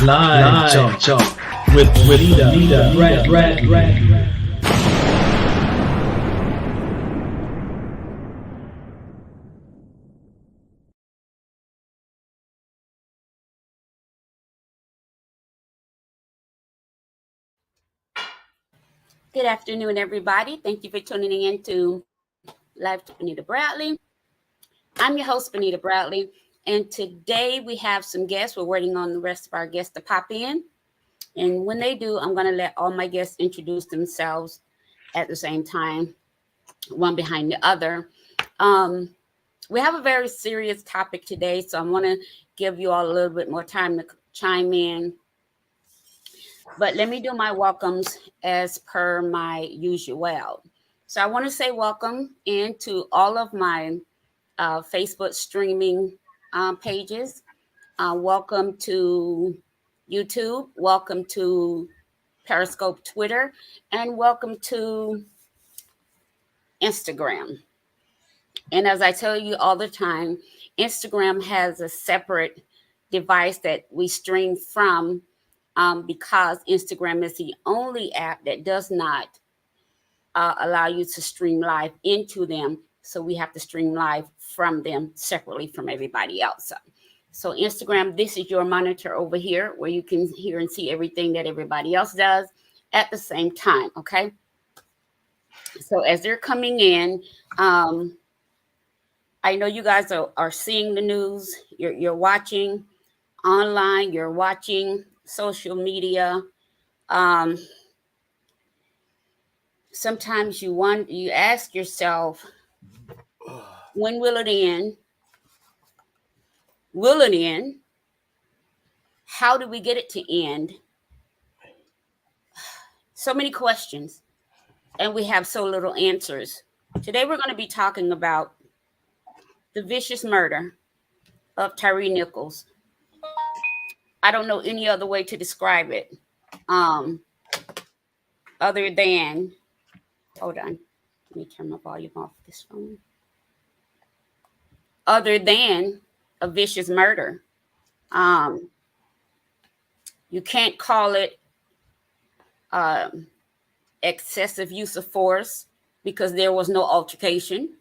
Live Talk with Leader Brad. Good afternoon, everybody. Thank you for tuning in to Live Talk with Benita Bradley. I'm your host, Benita Bradley, and today we have some guests. We're waiting on the rest of our guests to pop in. And when they do, I'm going to let all my guests introduce themselves at the same time, one behind the other. We have a very serious topic today, so I want to give you all a little bit more time to chime in. But let me do my welcomes as per my usual. So I want to say welcome into all of my Facebook streaming pages. Welcome to YouTube. Welcome to Periscope Twitter. And welcome to Instagram. And as I tell you all the time, Instagram has a separate device that we stream from because Instagram is the only app that does not allow you to stream live into them. So we have to stream live from them separately from everybody else. So Instagram, this is your monitor over here where you can hear and see everything that everybody else does at the same time, okay? So as they're coming in, I know you guys are seeing the news, you're watching online, you're watching social media. Sometimes you ask yourself, when will it end? Will it end? How do we get it to end? So many questions, and we have so little answers. Today we're going to be talking about the vicious murder of Tyre Nichols. I don't know any other way to describe it other than, hold on, let me turn my volume off this phone. Other than a vicious murder. You can't call it excessive use of force because there was no altercation.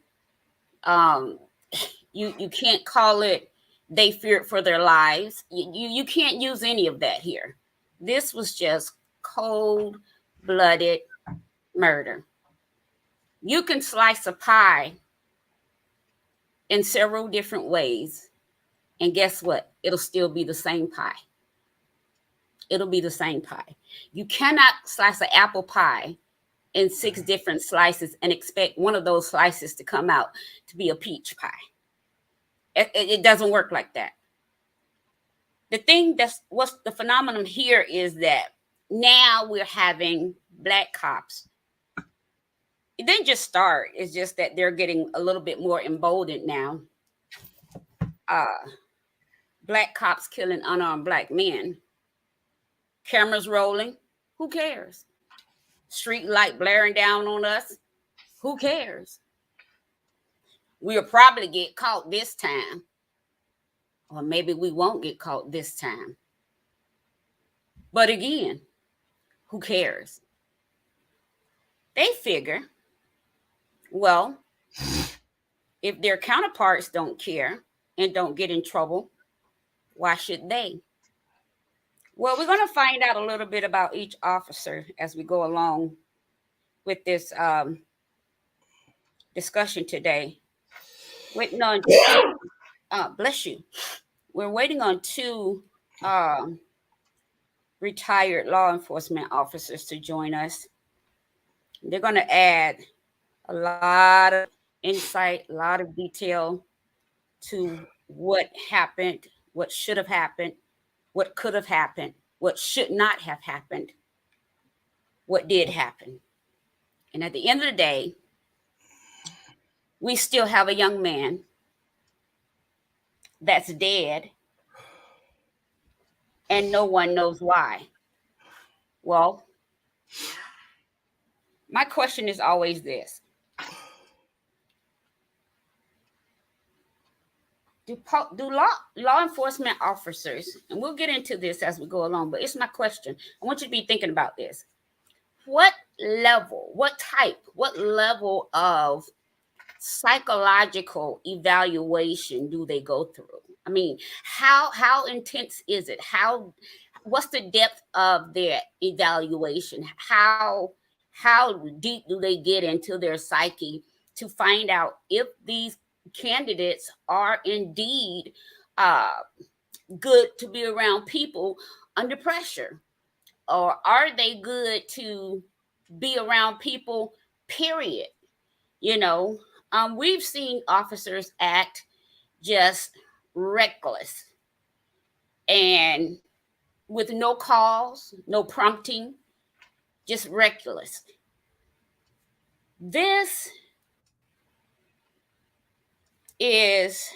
You can't call it they feared for their lives. You can't use any of that here. This was just cold-blooded murder. You can slice a pie in several different ways, and guess what? It'll still be the same pie. It'll be the same pie. You cannot slice an apple pie in 6 different slices and expect one of those slices to come out to be a peach pie. It doesn't work like that. The thing that's what's the phenomenon here is that now we're having Black cops. It didn't just start. It's just that they're getting a little bit more emboldened now. Black cops killing unarmed Black men. Cameras rolling. Who cares? Street light blaring down on us. Who cares? We'll probably get caught this time. Or maybe we won't get caught this time. But again, who cares? They figure, well, if their counterparts don't care and don't get in trouble, why should they? Well, we're going to find out a little bit about each officer as we go along with this discussion today. Waiting on bless you. We're waiting on 2 retired law enforcement officers to join us. They're going to add a lot of insight, a lot of detail to what happened, what should have happened, what could have happened, what should not have happened, what did happen. And at the end of the day, we still have a young man that's dead and no one knows why. Well, my question is always this. Do law enforcement officers, and we'll get into this as we go along, but it's my question. I want you to be thinking about this. What level of psychological evaluation do they go through? I mean, how intense is it? What's the depth of their evaluation? How deep do they get into their psyche to find out if these candidates are indeed good to be around people under pressure? Or are they good to be around people, period? We've seen officers act just reckless and with no cause, no prompting, just reckless. This is,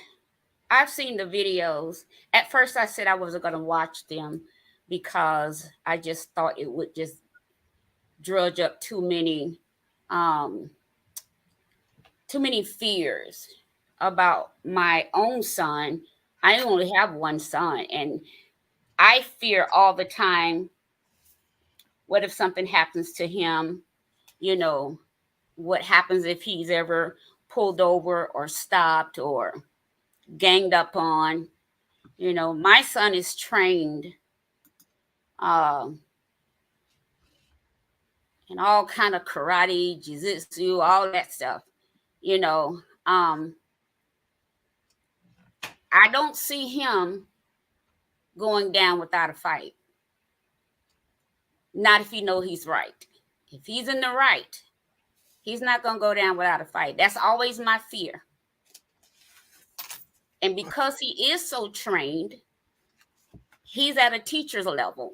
I've seen the videos. At first I said I wasn't going to watch them because I just thought it would just drudge up too many fears about my own son. I only have one son, and I fear all the time, what if something happens to him? What happens if he's ever pulled over or stopped or ganged up on? My son is trained in all kind of karate, jiu-jitsu, all that stuff. I don't see him going down without a fight. Not if he knows he's right. If he's in the right, he's not going to go down without a fight. That's always my fear. And because he is so trained, he's at a teacher's level.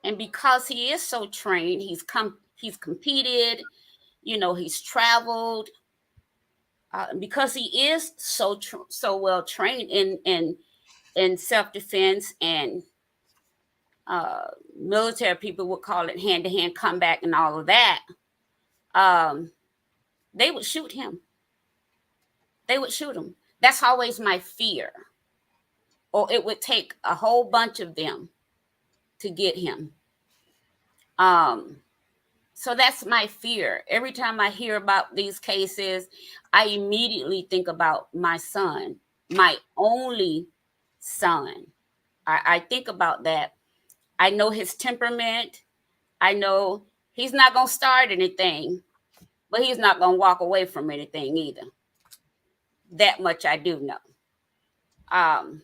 And because he is so trained, he's competed, he's traveled. Because he is so well trained in self-defense, and military people would call it hand-to-hand combat and all of that, they would shoot him. That's always my fear. Or it would take a whole bunch of them to get him. So that's my fear. Every time I hear about these cases, I immediately think about my son, my only son. I think about that. I know his temperament. I know he's not going to start anything, but he's not going to walk away from anything either. That much I do know. Um,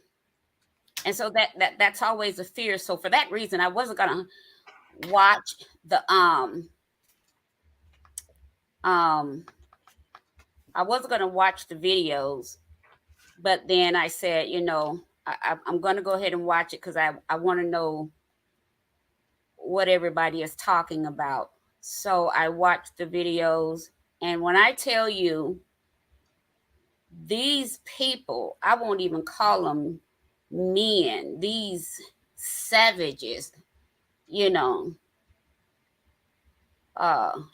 and so that's always a fear. So for that reason, I wasn't going to watch the um I wasn't going to watch the videos, but then I said, I'm going to go ahead and watch it because I want to know what everybody is talking about. So I watched the videos. And when I tell you, these people, I won't even call them men, these savages, you know,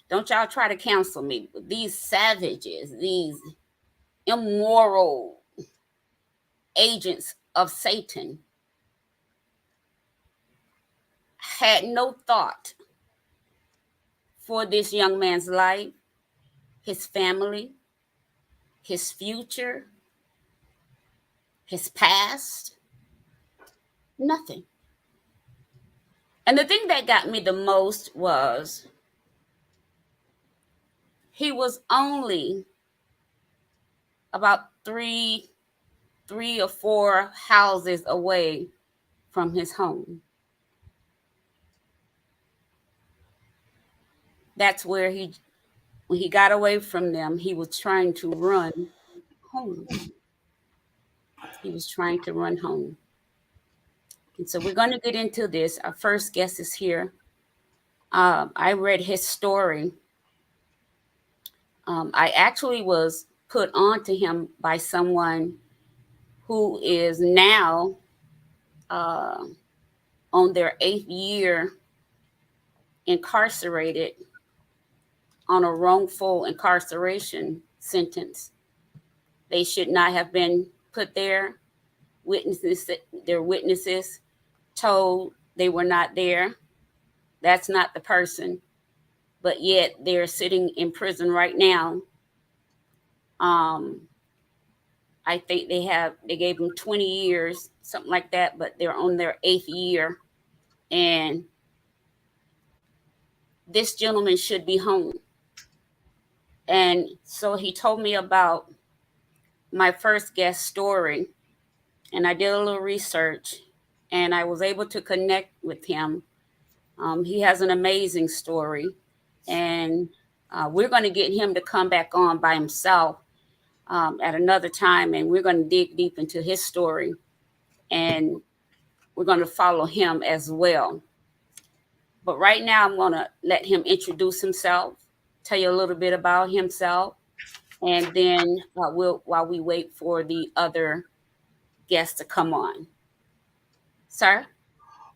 don't y'all try to counsel me. These savages, these immoral agents of Satan had no thought for this young man's life, his family, his future, his past, nothing. And the thing that got me the most was he was only about three or four houses away from his home. That's where when he got away from them, he was trying to run home. He was trying to run home. And so we're going to get into this. Our first guest is here. I read his story. I actually was put on to him by someone who is now on their 8th year incarcerated on a wrongful incarceration sentence. They should not have been put there. Their witnesses told they were not there. That's not the person. But yet they're sitting in prison right now. I think they gave them 20 years, something like that, but they're on their 8th year. And this gentleman should be home. And so he told me about my first guest story, and I did a little research, and I was able to connect with him. He has an amazing story, and we're going to get him to come back on by himself at another time, and we're going to dig deep into his story, and we're going to follow him as well. But right now, I'm going to let him introduce himself, tell you a little bit about himself, and then while we wait for the other guests to come on. Sir?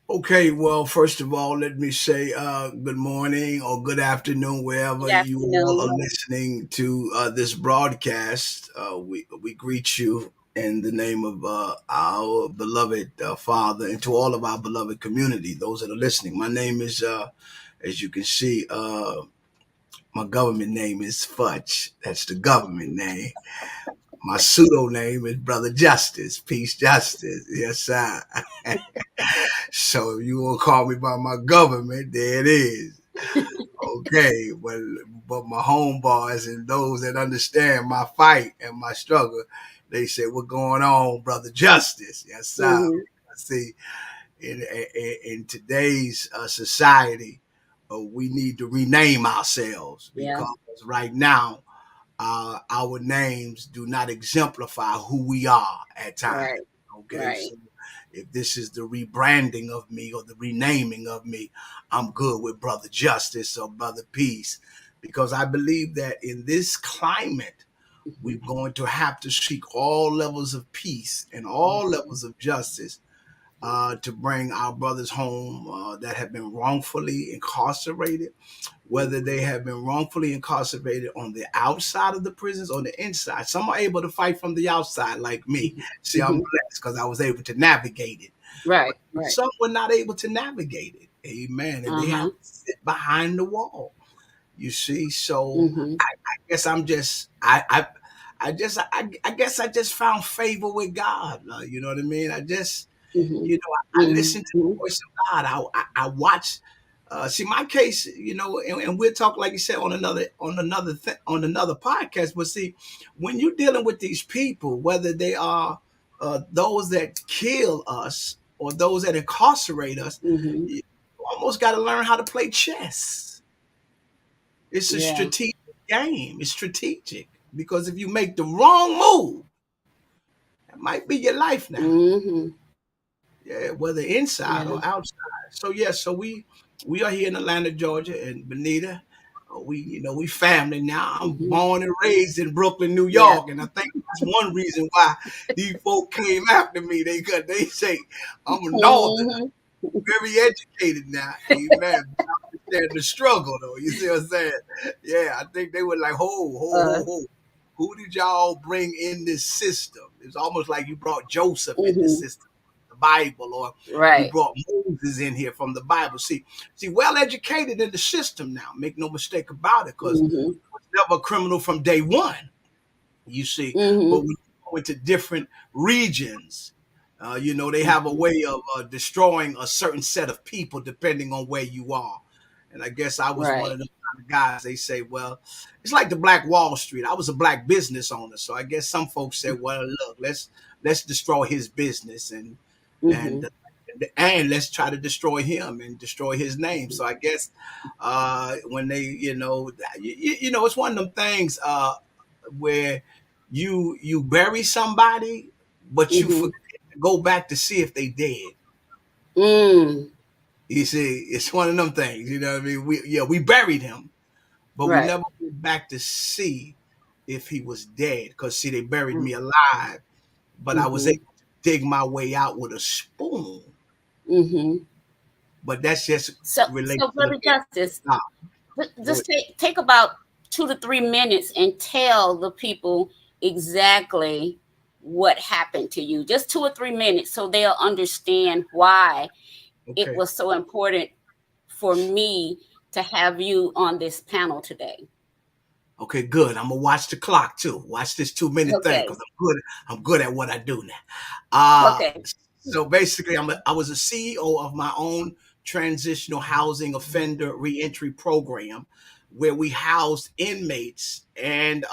Okay, well, first of all, let me say good morning or good afternoon, wherever Good you all afternoon. are listening to this broadcast. We greet you in the name of our beloved Father and to all of our beloved community, those that are listening. My name is, as you can see, my government name is Fudge. That's the government name. My pseudo name is Brother Justice, Peace Justice. Yes, sir. So if you want to call me by my government, there it is. Okay, but my homeboys and those that understand my fight and my struggle, they say, "What going on, Brother Justice?" Yes, sir. Mm-hmm. See, in today's society, we need to rename ourselves Yeah. because right now our names do not exemplify who we are at times. Right. Okay, Right. so if this is the rebranding of me or the renaming of me, I'm good with Brother Justice or Brother Peace because I believe that in this climate, we're Mm-hmm. going to have to seek all levels of peace and all levels of justice to bring our brothers home that have been wrongfully incarcerated, whether they have been wrongfully incarcerated on the outside of the prisons or the inside. Some are able to fight from the outside, like me. See, I'm Mm-hmm. blessed because I was able to navigate it. But Right. Right. some were not able to navigate it. Amen. And they have Uh-huh. to sit behind the wall. You see, so Mm-hmm. I guess I'm just I guess I just found favor with God. You know what I mean? Mm-hmm. I listen to Mm-hmm. the voice of God. I watch. See, my case, and we'll talk like you said on another podcast. But see, when you're dealing with these people, whether they are those that kill us or those that incarcerate us, Mm-hmm. you almost got to learn how to play chess. It's a Yeah. strategic game. It's strategic because if you make the wrong move, that might be your life now. Mm-hmm. Yeah, whether inside Yeah. or outside. So yeah, so we are here in Atlanta, Georgia, and Benita. We family now. I'm Mm-hmm. born and raised in Brooklyn, New Yeah. York, and I think that's one reason why these folk came after me. They say I'm a northerner, Mm-hmm. very educated now. Amen. I understand the struggle though. You see what I'm saying? Yeah, I think they were like, Uh, ho. Who did y'all bring in this system? It's almost like you brought Joseph in this mm-hmm. system, the Bible, or you Right. brought Moses in here from the Bible. See, well educated in the system now. Make no mistake about it, because Mm-hmm. I was never a criminal from day one. You see, but Mm-hmm. when you go into different regions, they have a way of destroying a certain set of people depending on where you are. And I guess I was one Right. of those kind of guys. They say, well, it's like the Black Wall Street. I was a black business owner, so I guess some folks said, well, look, let's destroy his business Mm-hmm. and and let's try to destroy him and destroy his name. So I guess when they, it's one of them things where you bury somebody, but you Mm-hmm. forget to go back to see if they dead. Mm. You see, it's one of them things. You know what I mean? We buried him, but we Right. never went back to see if he was dead. Because see, they buried me alive, but I was Mm-hmm. able to dig my way out with a spoon. Mm-hmm. But that's just related So, to the Brother Justice, God. Go just ahead. take about 2 to 3 minutes and tell the people exactly what happened to you. Just 2 or 3 minutes, so they'll understand why it Okay. was so important for me to have you on this panel today. Okay, good. I'm gonna watch the clock too. Watch this 2 minute thing Okay. because I'm good. I'm good at what I do now. Uh, Okay. so basically, I was a CEO of my own transitional housing offender reentry program, where we housed inmates and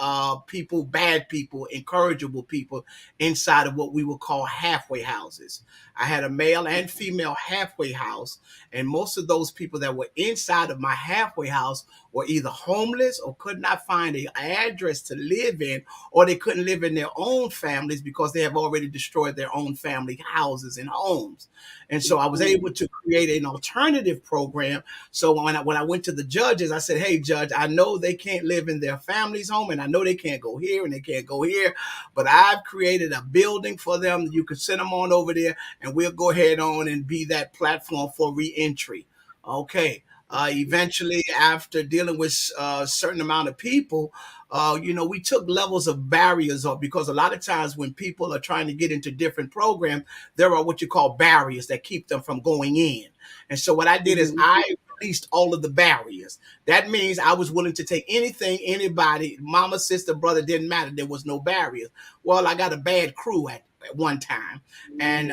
people, bad people, incorrigible people, inside of what we would call halfway houses. I had a male and female halfway house, and most of those people that were inside of my halfway house were either homeless or could not find an address to live in, or they couldn't live in their own families because they have already destroyed their own family houses and homes. And so I was able to create an alternative program. So when I went to the judges, I said, "Hey, judge, I know they can't live in their family's home, and I know they can't go here and they can't go here, but I've created a building for them. You can send them on over there, and we'll go ahead on and be that platform for reentry." Okay. Eventually, after dealing with a certain amount of people, we took levels of barriers off, because a lot of times when people are trying to get into different programs, there are what you call barriers that keep them from going in. And so what I did is Mm-hmm. I released all of the barriers. That means I was willing to take anything, anybody, mama, sister, brother, didn't matter. There was no barriers. Well, I got a bad crew at one time, and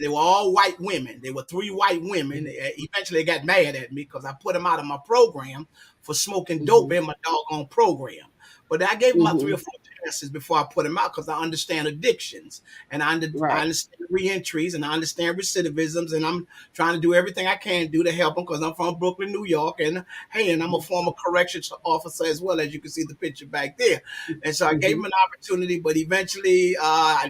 they were all white women. They were three white women. Eventually, they got mad at me because I put them out of my program for smoking dope Mm-hmm. in my doggone program. But I gave them about three Mm-hmm. or four chances before I put them out, because I understand addictions, and I Right. understand reentries, and I understand recidivisms, and I'm trying to do everything I can do to help them, because I'm from Brooklyn, New York, and hey, and I'm a former corrections officer as well, as you can see the picture back there. And so I gave Mm-hmm. them an opportunity, but eventually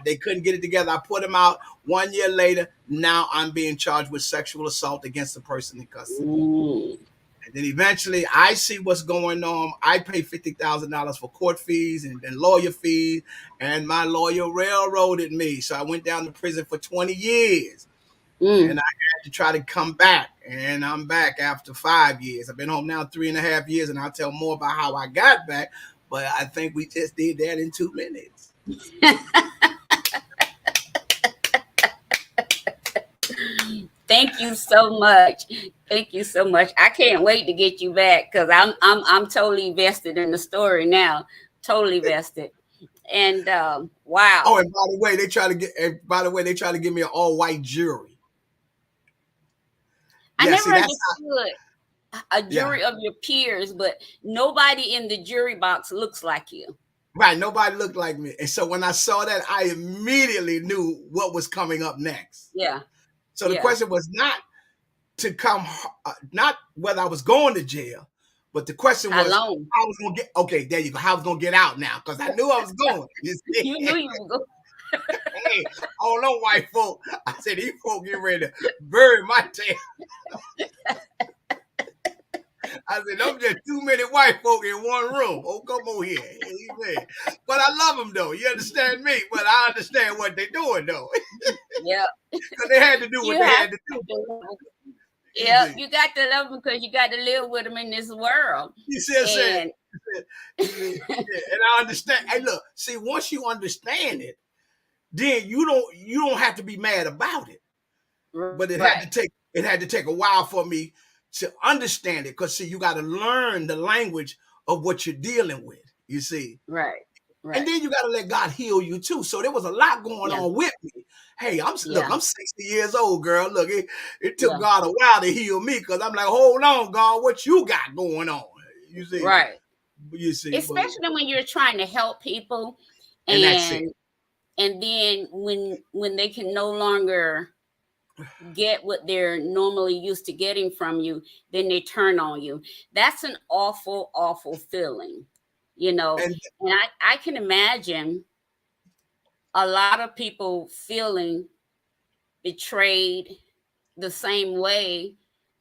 they couldn't get it together. I put them out. 1 year later, now I'm being charged with sexual assault against the person in custody. Mm. And then eventually I see what's going on. I pay $50,000 for court fees and lawyer fees, and my lawyer railroaded me. So I went down to prison for 20 years, and Mm. I had to try to come back. And I'm back after 5 years. I've been home now 3.5 years, and I'll tell more about how I got back. But I think we just did that in 2 minutes. Thank you so much. Thank you so much. I can't wait to get you back because I'm totally vested in the story now. Totally vested. And Oh, wow. and by the way, they try to get. And by the way, they try to give me an all white jury. I Yeah, never see, that's understood a yeah, jury of your peers, but nobody in the jury box looks like you. right. Nobody looked like me, and so when I saw that, I immediately knew what was coming up next. Yeah. So the Yeah. question was not to come, not whether I was going to jail, but the question How was long? how I was going to get. Okay, there you go. How I was going to get out now because I knew I was going. You see, You knew you were going. hey, all them white folk. I said these folk get ready to bury my tail. I said, I'm just too many white folk in one room. Oh, come on here. Amen. But I love them, though. You understand me? But I understand what they're doing, though. Yeah. Because they had to do what You they have had to do. to. You Yeah, see, you got to love them because you got to live with them in this world. you see what I'm saying? And You see? Yeah, and I understand. Hey, look, see, once you understand it, then you don't have to be mad about it. But right, it had to take a while for me to understand it. Because see, you got to learn the language of what you're dealing with. You see. right, And right. then you got to let God heal you too. So there was a lot going Yeah, on with me. Hey, yeah, I'm 60 years old, girl. Look, it took yeah. God a while to heal me because I'm like, hold on, God, what you got going on? Right. You see, but Especially when you're trying to help people, and that's it. and then when they can no longer get what they're normally used to getting from you, then they turn on you. That's an awful, awful feeling, you know. And And I can imagine a lot of people feeling betrayed the same way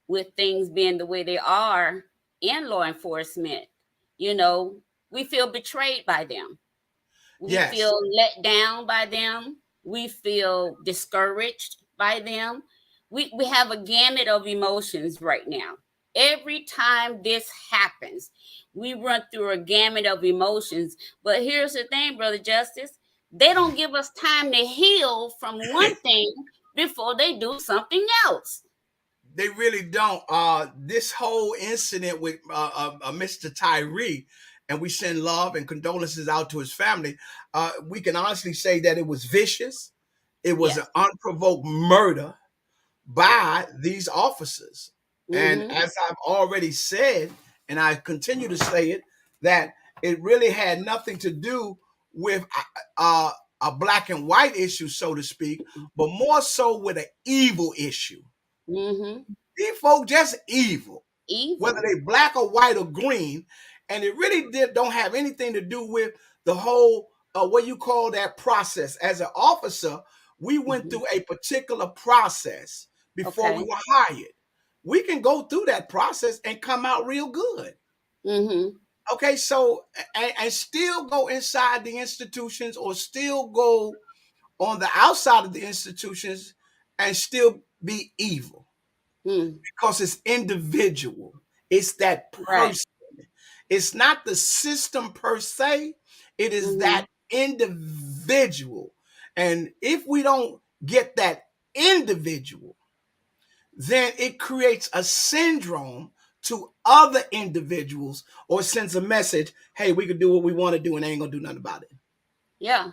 with things being the way they are in law enforcement. You know, we feel betrayed by them. We yes, feel let down by them. We feel discouraged by them. We have a gamut of emotions right now. Every time this happens, we run through a gamut of emotions. But here's the thing, Brother Justice, they don't give us time to heal from one thing before they do something else. they really don't. This whole incident with Mr. Tyree, and we send love and condolences out to his family. We can honestly say that it was vicious. It was an Yes. unprovoked murder Yes. by these officers. And Mm-hmm. as I've already said, and I continue to say it, that it really had nothing to do with a black and white issue, so to speak, but more so with an evil issue. Mm-hmm. These folk just evil, whether Evil. they black or white or green, and it really don't have anything to do with the whole what you call that process. As an officer, we went Mm-hmm. through a particular process before we Okay. were hired. We can go through that process and come out real good. Mm-hmm. Okay, so and still go inside the institutions or still go on the outside of the institutions and still be evil Mm. because it's individual. It's that Right. person. It's not the system per se. It is Mm-hmm. that individual. And if we don't get that individual, then it creates a syndrome to other individuals or sends a message, hey, we can do what we want to do and they ain't gonna do nothing about it. Yeah.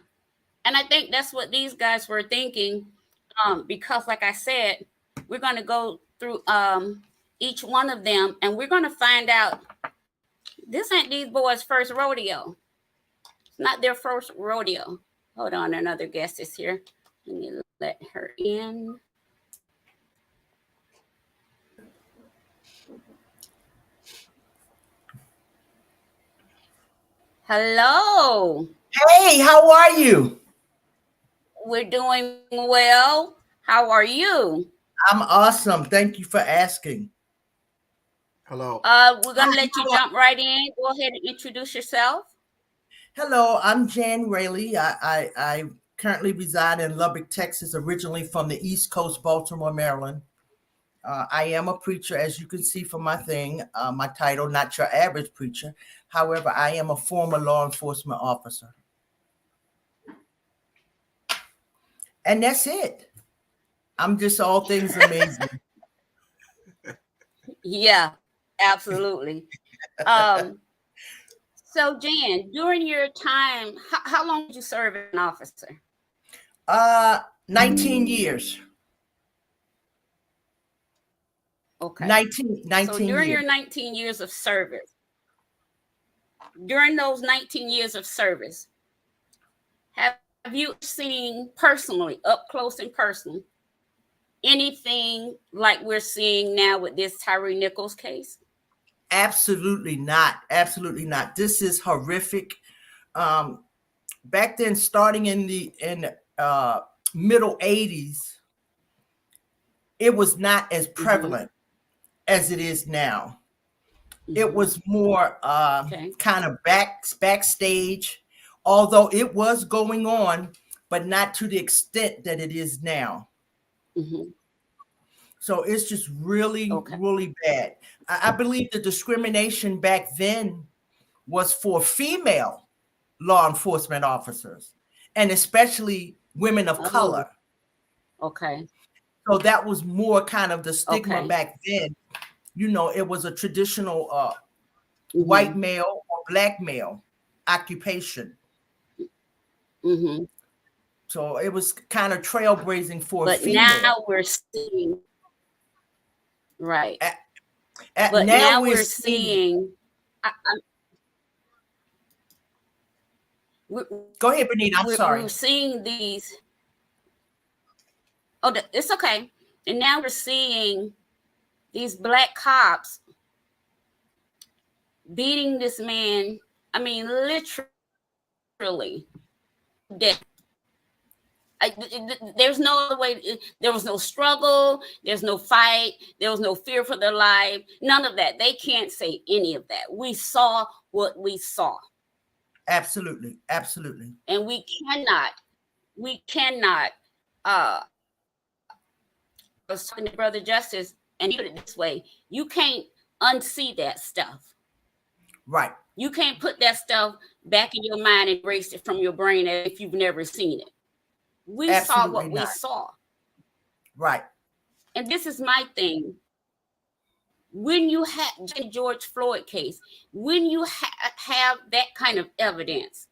And I think that's what these guys were thinking. Because like I said, we're gonna go through each one of them and we're gonna find out this ain't these boys' first rodeo. It's not their first rodeo. Hold on, another guest is here. Let me let her in. Hello. Hey, how are you? We're doing well. How are you? I'm awesome. Thank you for asking. Hello. We're gonna let you jump right in. Go ahead and introduce yourself. Hello, I'm Jan Rayleigh. I currently reside in Lubbock, Texas, originally from the East Coast, Baltimore, Maryland. I am a preacher, as you can see from my thing, my title, not your average preacher. However, I am a former law enforcement officer. And that's it. I'm just all things amazing. Yeah, absolutely. Um, so Jan, during your time, how long did you serve as an officer? 19 years. Okay. 19 So during years. your 19 years of service, during those 19 years of service, have you seen personally, up close and personal, anything like we're seeing now with this Tyre Nichols case? Absolutely not. Absolutely not. This is horrific. Back then, starting in the middle 80s, it was not as prevalent as it is now. It was more kind of backstage, although it was going on, but not to the extent that it is now. So it's just really, really bad. I believe the discrimination back then was for female law enforcement officers, and especially women of color. Okay. So that was more kind of the stigma back then. You know, it was a traditional white male or black male occupation. So it was kind of trailblazing for female. But now we're seeing, right. But now we're seeing go ahead, Benita. I'm sorry. We're seeing these. Oh, it's okay. And now we're seeing these black cops beating this man. I mean, literally death. There's no other way. There was no struggle. There's no fight. There was no fear for their life. None of that. They can't say any of that. We saw what we saw. Absolutely. Absolutely. And we cannot, I was talking to Brother Justice, and he put it this way: you can't unsee that stuff. Right. You can't put that stuff back in your mind and erase it from your brain as if you've never seen it. We saw what we saw. Right. And this is my thing. When you have the George Floyd case, when you have that kind of evidence,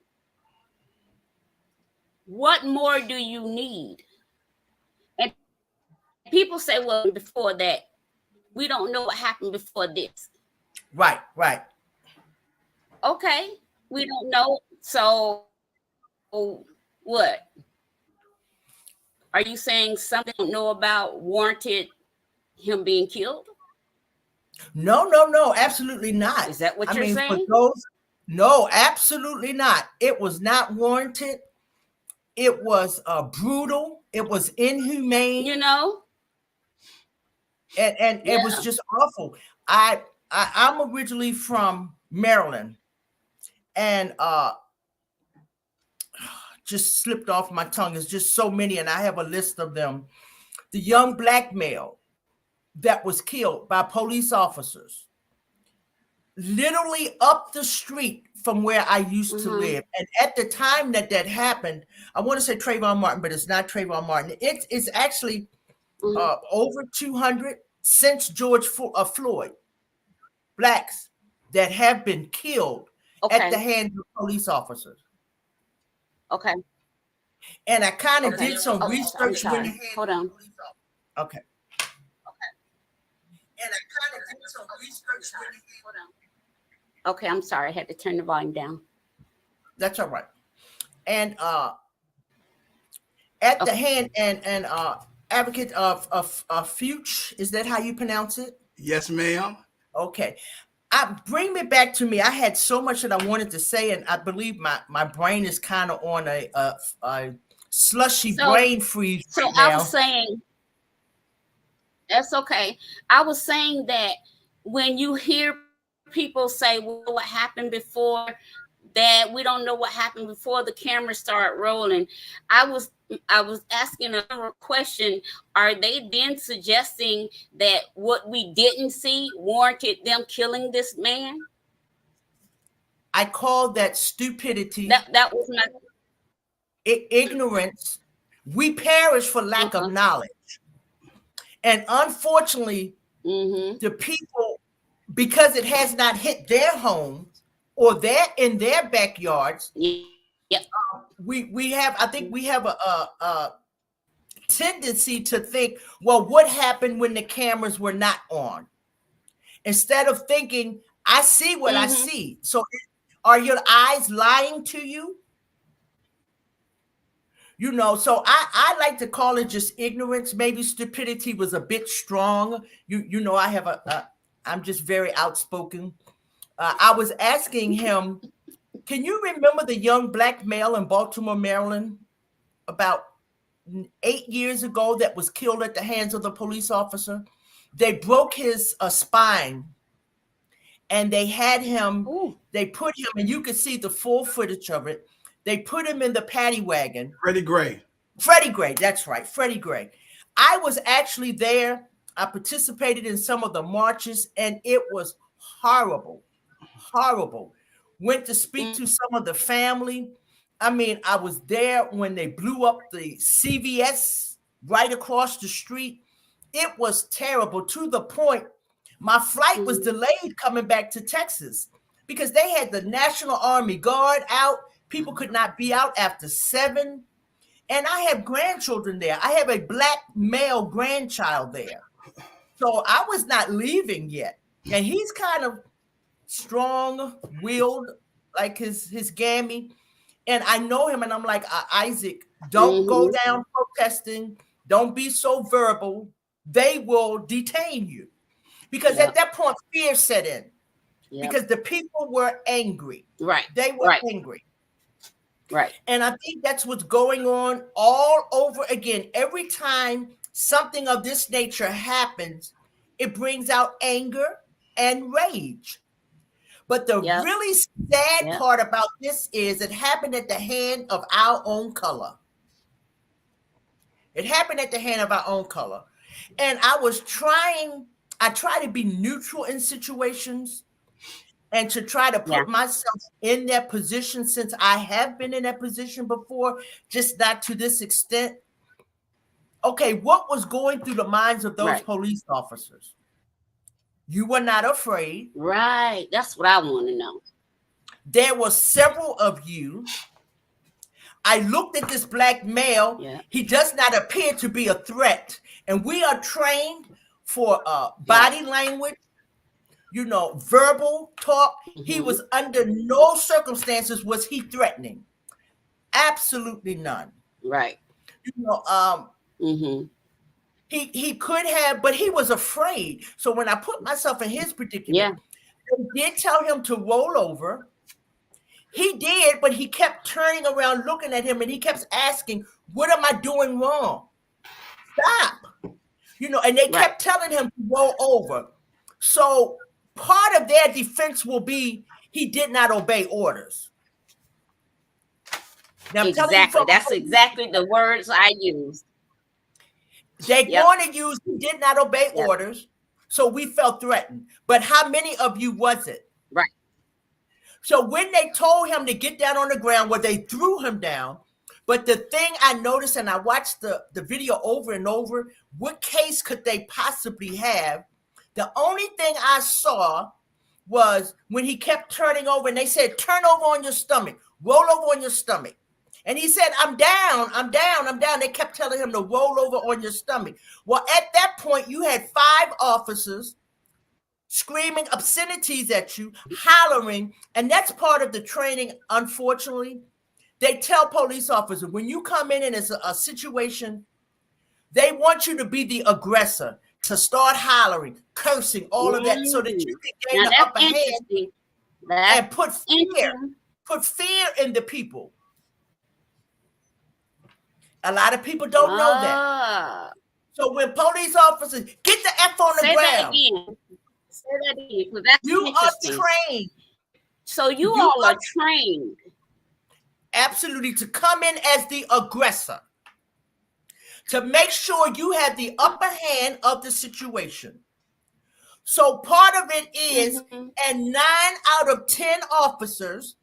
what more do you need? And people say, well, before that, we don't know what happened before this. Right, right. Okay, we don't know. So what? Are you saying something you don't know about warranted him being killed? No, absolutely not. Is that what you're saying? No, absolutely not. It was not warranted. It was brutal. It was inhumane. You know? And it was just awful. I'm originally from Maryland, and just slipped off my tongue. There's just so many, and I have a list of them. The young black male that was killed by police officers, literally up the street from where I used to live. And at the time that happened, I want to say Trayvon Martin, but it's not Trayvon Martin. It's actually over 200 since George Floyd, blacks that have been killed at the hands of police officers. Okay. And I kind of did some research. Hold on. Okay. And I kind of did some research. Hold on. Okay, I'm sorry. I had to turn the volume down. That's all right. And at the hand and advocate of Fuchs, is that how you pronounce it? Yes, ma'am. Okay. Bring me back to me. I had so much that I wanted to say, and I believe my brain is kind of on a slushy brain freeze right now. I was saying, that's okay. I was saying that when you hear people say, well, what happened before that, we don't know what happened before the cameras start rolling. I was asking another question. Are they then suggesting that what we didn't see warranted them killing this man? I call that stupidity. That was my ignorance. We perish for lack of knowledge. And unfortunately, Mm-hmm. The people, because it has not hit their homes or in their backyards, Yep. we have, I think we have a tendency to think, well, what happened when the cameras were not on? Instead of thinking, I see what I see. So are your eyes lying to you? You know, so I like to call it just ignorance. Maybe stupidity was a bit strong. You know, I'm just very outspoken. I was asking him, can you remember the young black male in Baltimore, Maryland, about 8 years ago that was killed at the hands of the police officer? They broke his spine, and they had him, they put him, and you could see the full footage of it. They put him in the paddy wagon. Freddie Gray, that's right, Freddie Gray. I was actually there. I participated in some of the marches, and it was horrible. Went to speak to some of the family. I mean, I was there when they blew up the CVS right across the street. It was terrible, to the point my flight was delayed coming back to Texas because they had the National Army Guard out. People could not be out after 7. And I have grandchildren there. I have a black male grandchild there. So I was not leaving yet. And he's kind of strong-willed, like his gammy. And I know him, and I'm like, Isaac, don't go down protesting. Don't be so verbal. They will detain you. Because at that point, fear set in. Because the people were angry. Right. They were angry. Right. And I think that's what's going on all over again. Every time something of this nature happens, it brings out anger and rage. But the really sad part about this is it happened at the hand of our own color. It happened at the hand of our own color. And I try to be neutral in situations and to try to put myself in that position, since I have been in that position before, just not to this extent. Okay, what was going through the minds of those police officers? You were not afraid. Right. That's what I want to know. There were several of you. I looked at this black male. Yeah. He does not appear to be a threat. And we are trained for body language, you know, verbal talk. He was under no circumstances was he threatening. Absolutely none. Right. You know, he could have, but he was afraid. So when I put myself in his predicament, they did tell him to roll over. He did, but he kept turning around, looking at him, and he kept asking, "What am I doing wrong? Stop." You know, and they kept telling him to roll over. So part of their defense will be he did not obey orders. Now, exactly. That's exactly the words I used. They're going to use he did not obey orders, so we felt threatened. But how many of you was it? Right. So when they told him to get down on the ground, well, they threw him down. But the thing I noticed, and I watched the video over and over, what case could they possibly have? The only thing I saw was when he kept turning over, and they said, "Turn over on your stomach, roll over on your stomach." And he said, "I'm down, I'm down, I'm down." They kept telling him to roll over on your stomach. Well, at that point, you had 5 officers screaming obscenities at you, hollering, and that's part of the training, unfortunately. They tell police officers, when you come in and it's a situation, they want you to be the aggressor, to start hollering, cursing, all of that, so that you can gain the upper hand and put fear in the people. A lot of people don't know that. So when police officers get the F on the ground, say that again, because that's you are trained. So you all are trained. Absolutely, to come in as the aggressor, to make sure you have the upper hand of the situation. So part of it is, and 9 out of 10 officers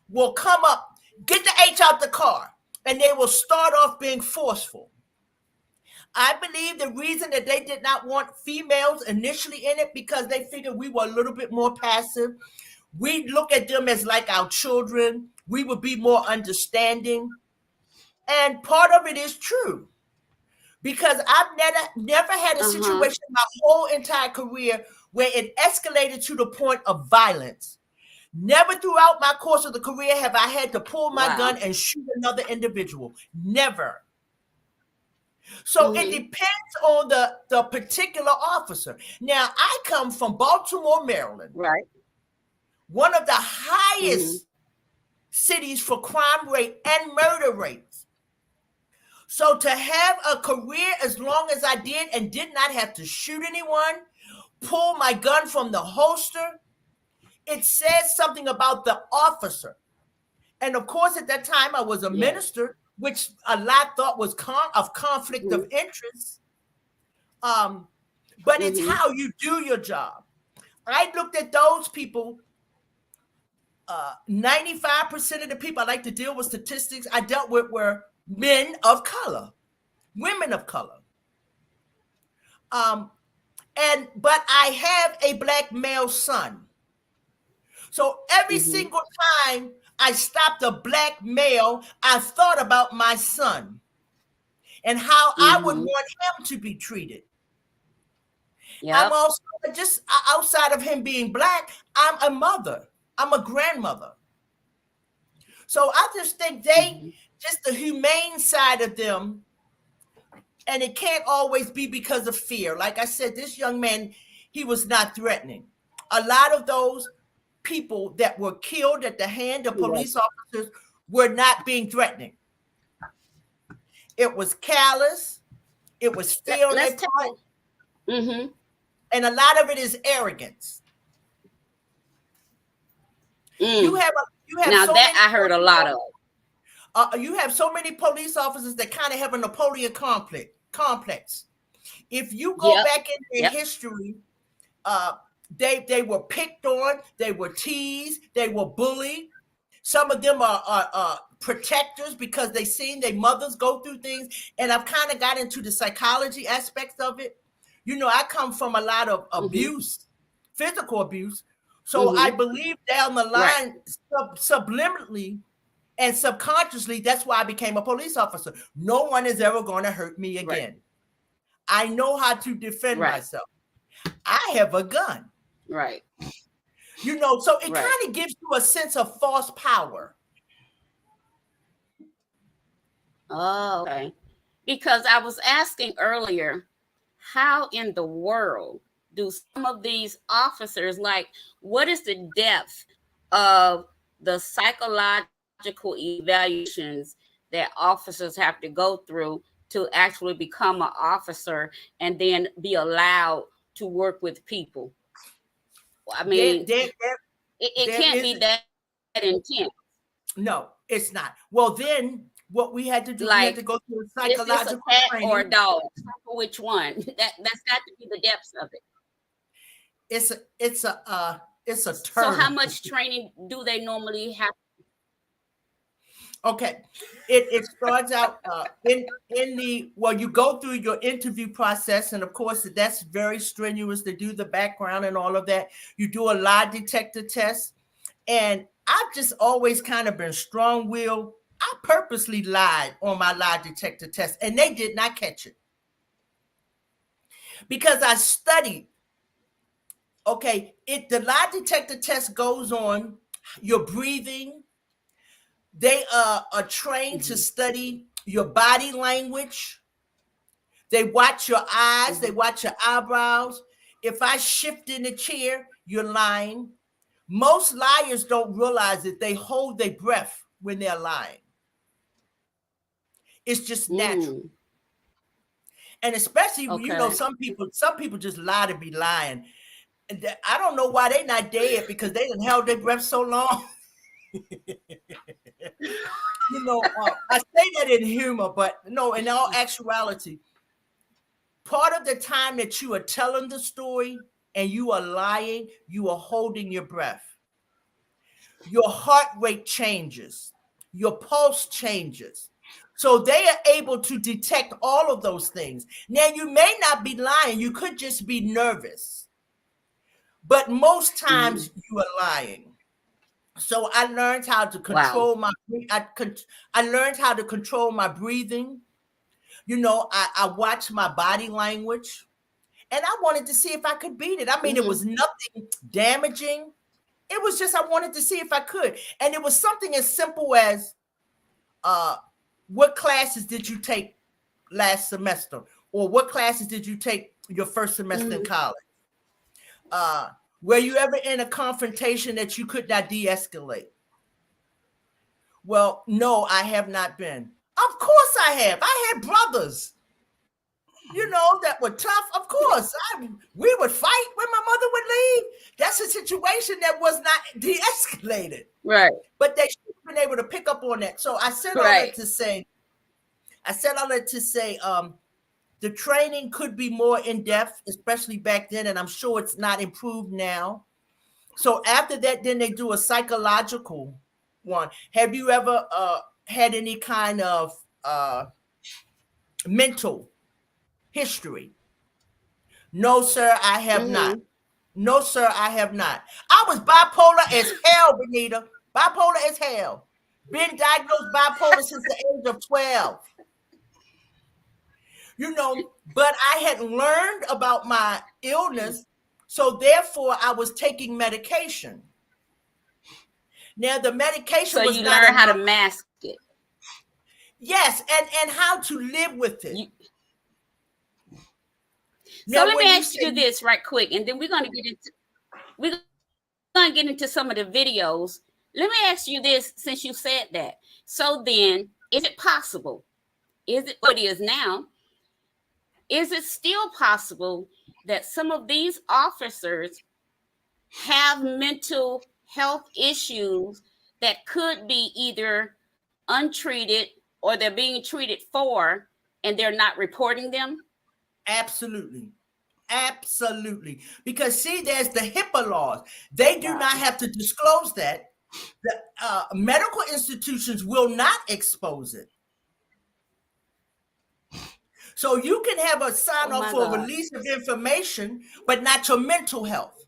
will come up, get the H out the car, and they will start off being forceful. I believe the reason that they did not want females initially in it because they figured we were a little bit more passive. We look at them as like our children. We would be more understanding. And part of it is true because I've never had a situation my whole entire career where it escalated to the point of violence. Never throughout my course of the career have I had to pull my gun and shoot another individual. Never. So it depends on the particular officer. Now, I come from Baltimore, Maryland. Right. One of the highest cities for crime rate and murder rates. So to have a career as long as I did and did not have to shoot anyone, pull my gun from the holster, it says something about the officer. And of course, at that time, I was a minister, which a lot thought was of conflict of interest. But it's how you do your job. I looked at those people. 95% of the people I like to deal with statistics I dealt with were men of color, women of color. But I have a black male son. So every single time I stopped a black male, I thought about my son and how I would want him to be treated. Yep. I'm also just outside of him being black, I'm a mother. I'm a grandmother. So I just think just the humane side of them, and it can't always be because of fear. Like I said, this young man, he was not threatening. A lot of those people that were killed at the hand of police officers were not being threatening. It was callous. It was fear on their part. And a lot of it is arrogance. You have now so that I heard a lot of. You have so many police officers that kind of have a Napoleon complex. If you go back in their history, they were picked on, they were teased, they were bullied. Some of them are protectors because they seen their mothers go through things. And I've kind of got into the psychology aspects of it. You know, I come from a lot of abuse, physical abuse. So I believe down the line, subliminally and subconsciously, that's why I became a police officer. No one is ever going to hurt me again. I know how to defend myself. I have a gun. Right. You know, so it kind of gives you a sense of false power. Oh, okay. Because I was asking earlier, how in the world do some of these officers, like, what is the depth of the psychological evaluations that officers have to go through to actually become an officer and then be allowed to work with people? I mean, it can't be that intense. No, it's not. Well, then what we had to do, we had to go through a psychological is this a cat training. or a dog? Which one? That's got to be the depths of it. It's a term. So how much training do they normally have? Okay, it starts out in the you go through your interview process, and of course that's very strenuous to do the background and all of that. You do a lie detector test, and I've just always kind of been strong-willed. I purposely lied on my lie detector test, and they did not catch it because I studied. Okay, the lie detector test goes on your breathing. They are trained to study your body language. They watch your eyes. They watch your eyebrows. If I shift in the chair, you're lying. Most liars don't realize that they hold their breath when they're lying. It's just natural. And especially, you know, some people just lie to be lying. And I don't know why they're not dead because they done held their breath so long. You know, I say that in humor, but no, in all actuality, part of the time that you are telling the story and you are lying, you are holding your breath. Your heart rate changes. Your pulse changes. So they are able to detect all of those things. Now, you may not be lying. You could just be nervous. But most times you are lying. So I learned how to control I learned how to control my breathing. You know, I watched my body language, and I wanted to see if I could beat it. I mean, it was nothing damaging. It was just I wanted to see if I could. And it was something as simple as what classes did you take last semester? Or what classes did you take your first semester in college? Were you ever in a confrontation that you could not de-escalate? Well, no, I have not been. Of course I have. I had brothers, you know, that were tough. Of course, we would fight when my mother would leave. That's a situation that was not de-escalated. Right. But they should have been able to pick up on that. So I said all that to say, the training could be more in-depth, especially back then, and I'm sure it's not improved now. So after that, then they do a psychological one. Have you ever had any kind of mental history? No, sir, I have not. No, sir, I have not. I was bipolar as hell, Benita. Bipolar as hell. Been diagnosed bipolar since the age of 12. You know, but I had learned about my illness, so therefore I was taking medication. Now the medication was you not learn how to mask it. Yes, and how to live with it. So let me ask you this right quick, and then we're gonna get into some of the videos. Let me ask you this, since you said that. So then, is it possible? Is it what it is now? Is it still possible that some of these officers have mental health issues that could be either untreated or they're being treated for and they're not reporting them? Absolutely. Absolutely. Because see, there's the HIPAA laws. They do not have to disclose that. The medical institutions will not expose it. So you can have a sign off for release of information, but not your mental health.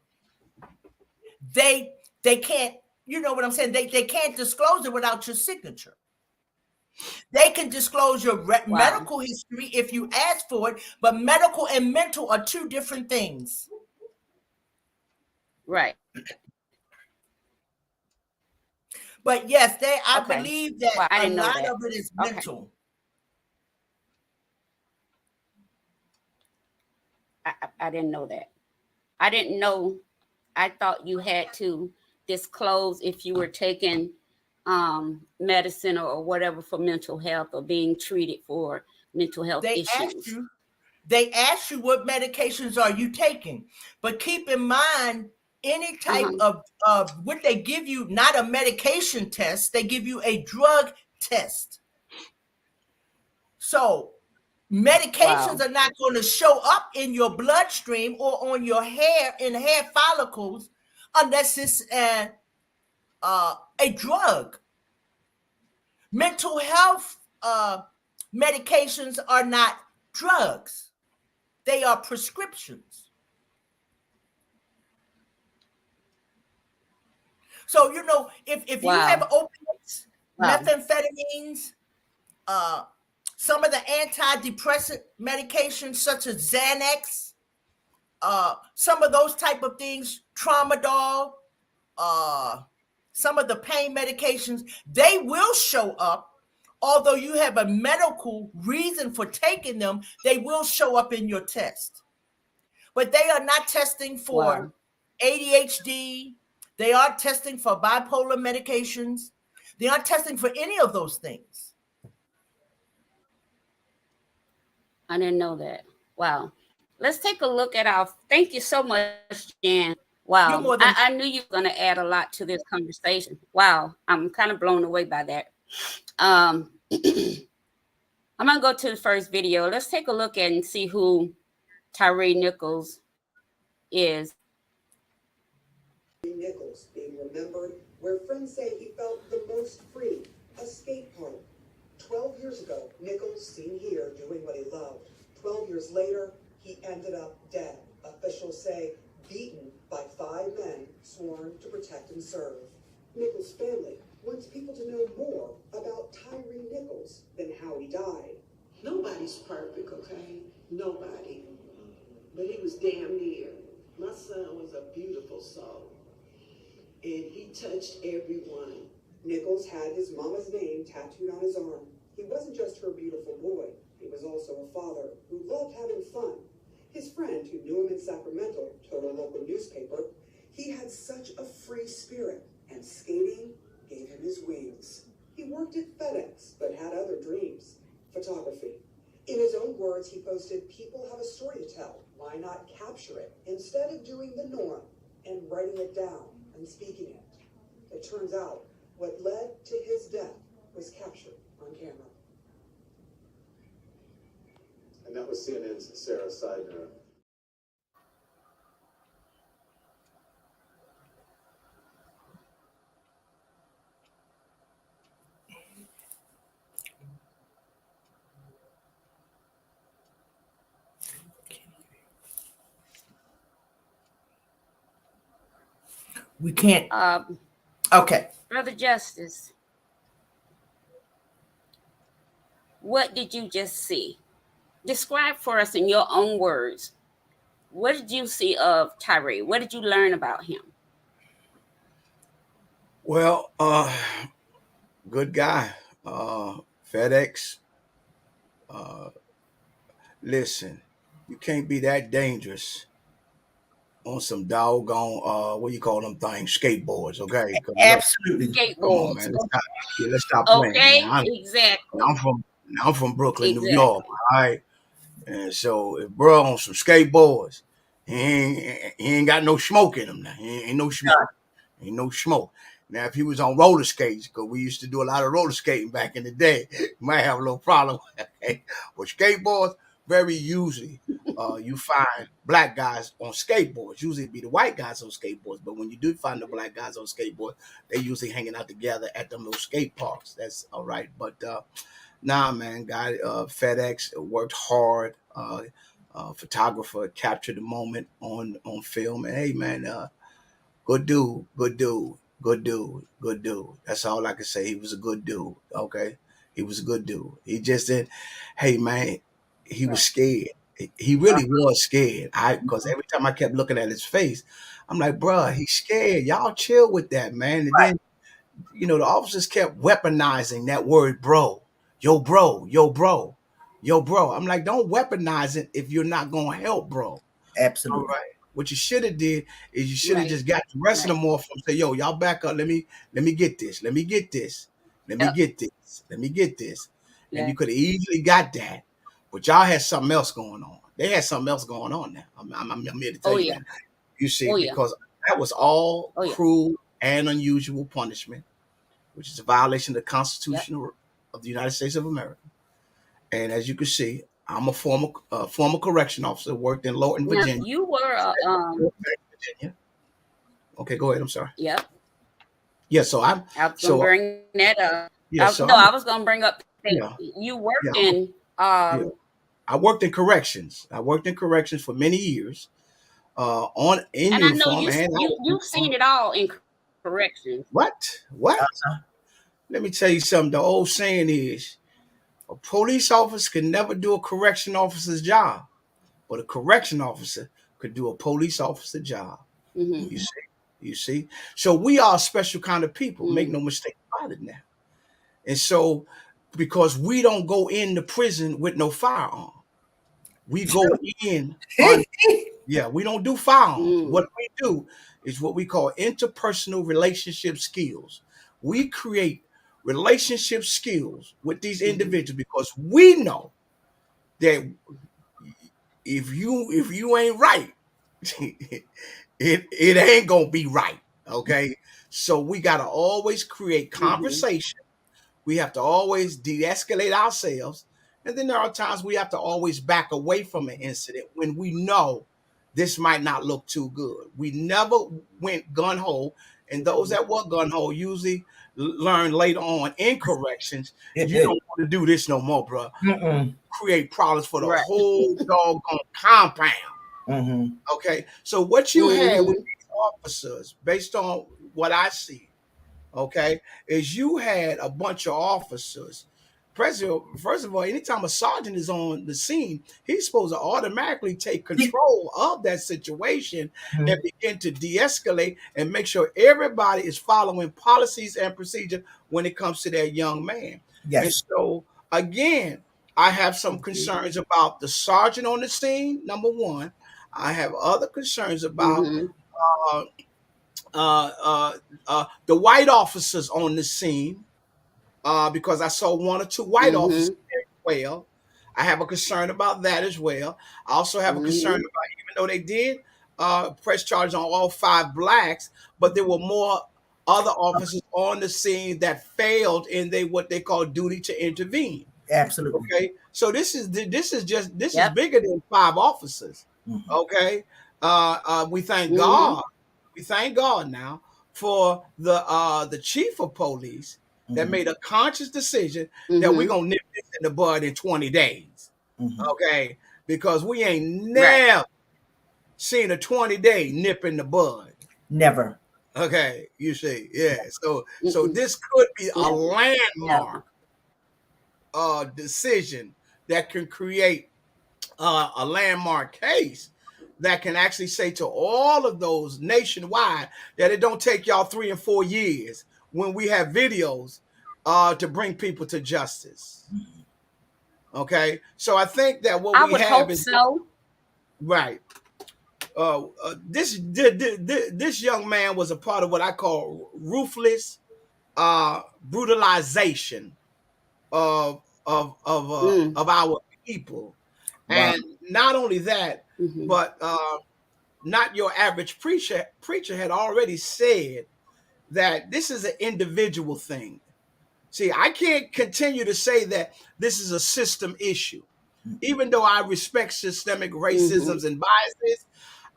They can't, you know what I'm saying? They can't disclose it without your signature. They can disclose your medical history if you ask for it, but medical and mental are two different things. Right. But yes, I believe that a lot of it is mental. I didn't know that. I didn't know. I thought you had to disclose if you were taking medicine or whatever for mental health or being treated for mental health issues. They ask you what medications are you taking, but keep in mind any type of what they give you, not a medication test, they give you a drug test. So medications are not going to show up in your bloodstream or on your hair, in hair follicles, unless it's a drug. Mental health medications are not drugs. They are prescriptions. So, you know, if you have opiates, methamphetamines, some of the antidepressant medications such as Xanax, some of those type of things, Tramadol, some of the pain medications, they will show up. Although you have a medical reason for taking them, they will show up in your test. But they are not testing for ADHD. They are testing for bipolar medications. They aren't testing for any of those things. I didn't know that. Wow. Let's take a look at our, thank you so much, Jan. Wow. I knew you were going to add a lot to this conversation. Wow. I'm kind of blown away by that. I'm going to go to the first video. Let's take a look at and see who Tyre Nichols is. Nichols being remembered where friends say he felt the most free, a skate park. 12 years ago, Nichols, seen here doing what he loved. 12 years later, he ended up dead. Officials say beaten by 5 men sworn to protect and serve. Nichols' family wants people to know more about Tyre Nichols than how he died. Nobody's perfect, okay? Nobody. But he was damn near. My son was a beautiful soul. And he touched everyone. Nichols had his mama's name tattooed on his arm. He wasn't just her beautiful boy. He was also a father who loved having fun. His friend who knew him in Sacramento told a local newspaper he had such a free spirit, and skating gave him his wings. He worked at FedEx, but had other dreams. Photography. In his own words, he posted, "People have a story to tell. Why not capture it instead of doing the norm and writing it down and speaking it?" It turns out what led to his death was captured on camera. And that was CNN's Sarah Seidner. We can't. Okay. Brother Justice, what did you just see? Describe for us in your own words. What did you see of Tyre? What did you learn about him? Well, good guy. FedEx. Listen, you can't be that dangerous on some doggone what you call them things, skateboards, okay? 'Cause look, Absolutely. come on, Skateboards. man. Let's stop playing. Okay, Man. exactly. I'm from Brooklyn, New Exactly. York. All right. And so if bro on some skateboards, he ain't got no smoke in him now. He ain't no smoke. Ain't no smoke. Now, if he was on roller skates, because we used to do a lot of roller skating back in the day, might have a little problem. But skateboards, very usually, you find black guys on skateboards. Usually it'd be the white guys on skateboards. But when you do find the black guys on skateboards, they usually hanging out together at them little skate parks. That's all right. But nah, man, guy, FedEx worked hard. Photographer captured the moment on film. And hey, man, good dude, good dude, good dude, good dude. That's all I can say. He was a good dude. Okay, he was a good dude. He just didn't. Hey, man, he was scared. He really was scared. Because every time I kept looking at his face, I'm like, bruh, he's scared. Y'all chill with that, man. And then the officers kept weaponizing that word, bro. Yo, bro, yo, bro, yo, bro. I'm like, don't weaponize it if you're not gonna help, bro. Absolutely. All right. What you should have did is you should have Right. just got the rest of Right. them off and say, yo, y'all back up. Let me get this. Let me get this. Let me Yep. get this. Let me get this. And Yeah. you could have easily got that. But y'all had something else going on. They had something else going on now. I'm here to tell Oh you yeah. that. You see, Oh yeah. because that was all Oh yeah. cruel and unusual punishment, which is a violation of the Yep. Constitution of the United States of America. And as you can see, I'm a former correction officer, worked in Lorton, Now Virginia. you were Virginia. Okay, go ahead. I'm sorry. yep. Yeah, so I was gonna so bring that up. yeah, so I was gonna bring up that yeah, you worked yeah, in yeah. I worked in corrections. I worked in corrections for many years, in and I know uniform and out of you've seen uniform. it all in corrections. What? Let me tell you something. The old saying is, a police officer can never do a correction officer's job, but a correction officer could do a police officer job. Mm-hmm. You see, you see. So we are a special kind of people. Make Mm-hmm. no mistake about it now. And so, because we don't go into prison with no firearm, we go in on. Yeah, we don't do firearms. Mm-hmm. What we do is what we call interpersonal relationship skills. We create relationship skills with these Mm-hmm. individuals because we know that if you ain't right, it ain't gonna be right. Okay. So we gotta always create Mm-hmm. conversation. We have to always de-escalate ourselves. And then there are times we have to always back away from an incident when we know this might not look too good. We never went gun ho, and those that were gun ho usually learn later on in corrections, you don't want to do this no more, bro. Create problems for the Right. whole doggone compound. Okay, so what you had with these officers, based on what I see, okay, is you had a bunch of officers. First of all, anytime a sergeant is on the scene, he's supposed to automatically take control of that situation and begin to de-escalate and make sure everybody is following policies and procedure when it comes to that young man. Yes. And so, again, I have some concerns about the sergeant on the scene, number one. I have other concerns about the white officers on the scene, because I saw one or two white officers there as well. I have a concern about that as well. I also have a concern about, even though they did press charges on all 5 blacks, but there were more other officers on the scene that failed in what they call duty to intervene. Absolutely. Okay, so this is bigger than 5 officers. Okay, we thank God. We thank God now for the chief of police that made a conscious decision that we're gonna nip this in the bud in 20 days. Okay, because we ain't never seen a 20-day nip in the bud. Never. Okay, you see, yeah. So this could be a landmark decision that can create a landmark case that can actually say to all of those nationwide that it don't take y'all 3 and 4 years when we have videos to bring people to justice. Okay, so I think that what I we would have hope is so. right. This young man was a part of what I call ruthless brutalization of our people. Wow. And not only that, but not your average preacher had already said that this is an individual thing. See, I can't continue to say that this is a system issue. Even though I respect systemic racisms and biases,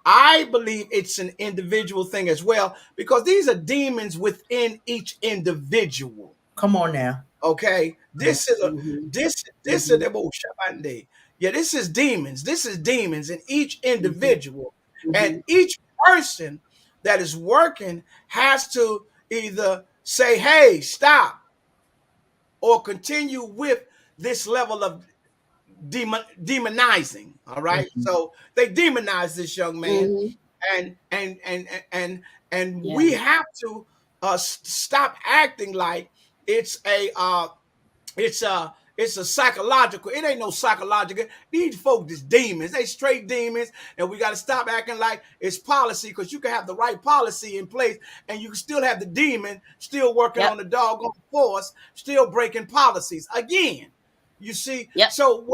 I believe it's an individual thing as well, because these are demons within each individual. Come on now. Okay, this is yeah, this is demons. This is demons in each individual, and each person that is working has to either say, "Hey, stop," or continue with this level of demonizing. All right, so they demonize this young man, and we have to stop acting like it's a psychological. It ain't no psychological. These folks is demons. They straight demons, and we got to stop acting like it's policy, because you can have the right policy in place, and you can still have the demon still working on the doggone force, still breaking policies again. You see, so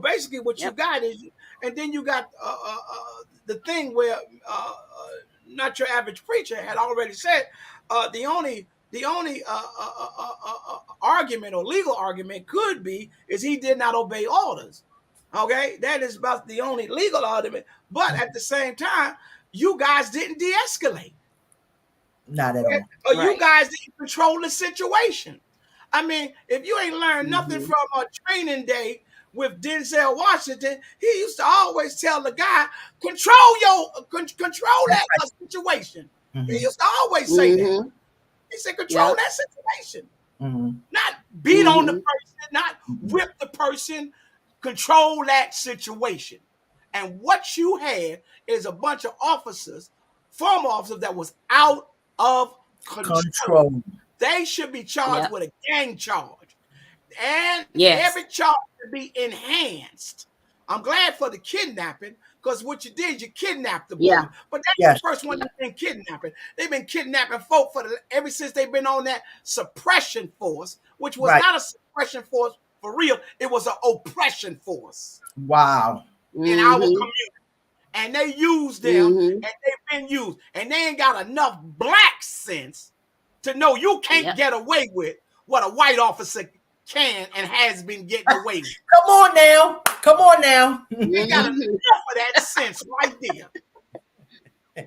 basically, what you got is, and then you got the thing where not your average preacher had already said the only argument or legal argument could be is he did not obey orders. Okay, that is about the only legal argument. But at the same time, you guys didn't de-escalate. Not at all. Or you guys didn't control the situation. I mean, if you ain't learned nothing from a training day with Denzel Washington, he used to always tell the guy, control that situation. He used to always say that. He said, control that situation. Not beat on the person, not whip the person, control that situation. And what you had is a bunch of officers, former officers, that was out of control. They should be charged with a gang charge. And every charge should be enhanced. I'm glad for the kidnapping, because what you did, you kidnapped the boy. But that's the first one that's been kidnapping. They've been kidnapping folk ever since they've been on that suppression force, which was not a suppression force for real. It was an oppression force. Wow. In our community. And they used them, and they've been used. And they ain't got enough black sense to know you can't get away with what a white officer can and has been getting away with. Come on now. Come on now. We got enough of that sense right there.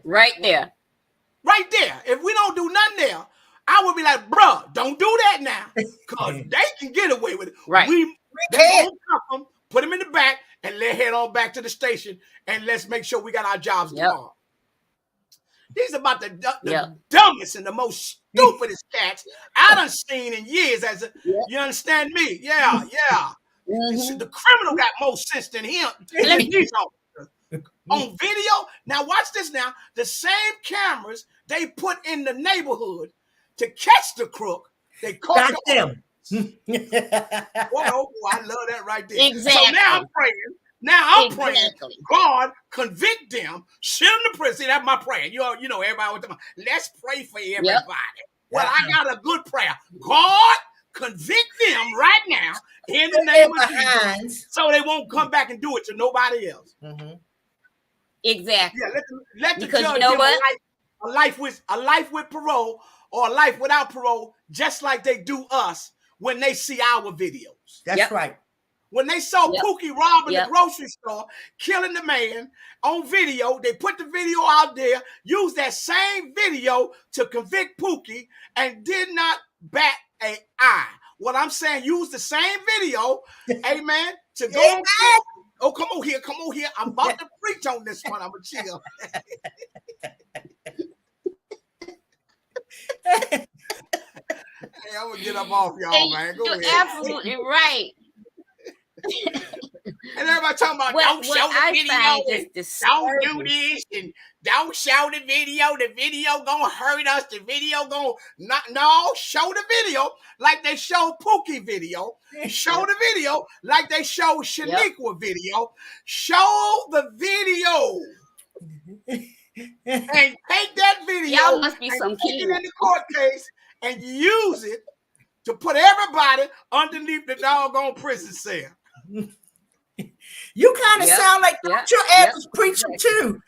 Right there. Right there. If we don't do nothing there, I would be like, bruh, don't do that now. Because they can get away with it. Right. They gonna cuff them, put them in the back, and let head on back to the station, and let's make sure we got our jobs tomorrow. These are about the dumbest and the most stupidest cats I done seen in years. You understand me? Yeah. The criminal got more sense than him. These officers. On video, now watch this now. The same cameras they put in the neighborhood to catch the crook, they caught them. Whoa, I love that right there. Exactly. So now I'm praying. God, convict them, send them to prison. See, that's my prayer. You know, everybody with them. Let's pray for everybody. Well, I got a good prayer. God, convict them right now in the name of Jesus, so they won't come back and do it to nobody else. Exactly. Yeah, let the judge give a life with parole or a life without parole, just like they do us when they see our videos. That's right. When they saw Pookie robbing the grocery store, killing the man on video, they put the video out there, used that same video to convict Pookie, and did not bat an eye. What I'm saying, use the same video, amen, to go on. Oh, come on here. I'm about to preach on this one. I'm going to chill. Hey, I'm going to get up off y'all, man. Go You're ahead. absolutely right. And everybody talking about don't show the video, don't do this, and don't show the video. The video gonna hurt us. The video gonna show the video like they show Pookie video. Show the video like they show Shaniqua video. Show the video and take that video. Y'all must be some take it in the court case and use it to put everybody underneath the doggone prison cell. You kind of sound like your average preacher too.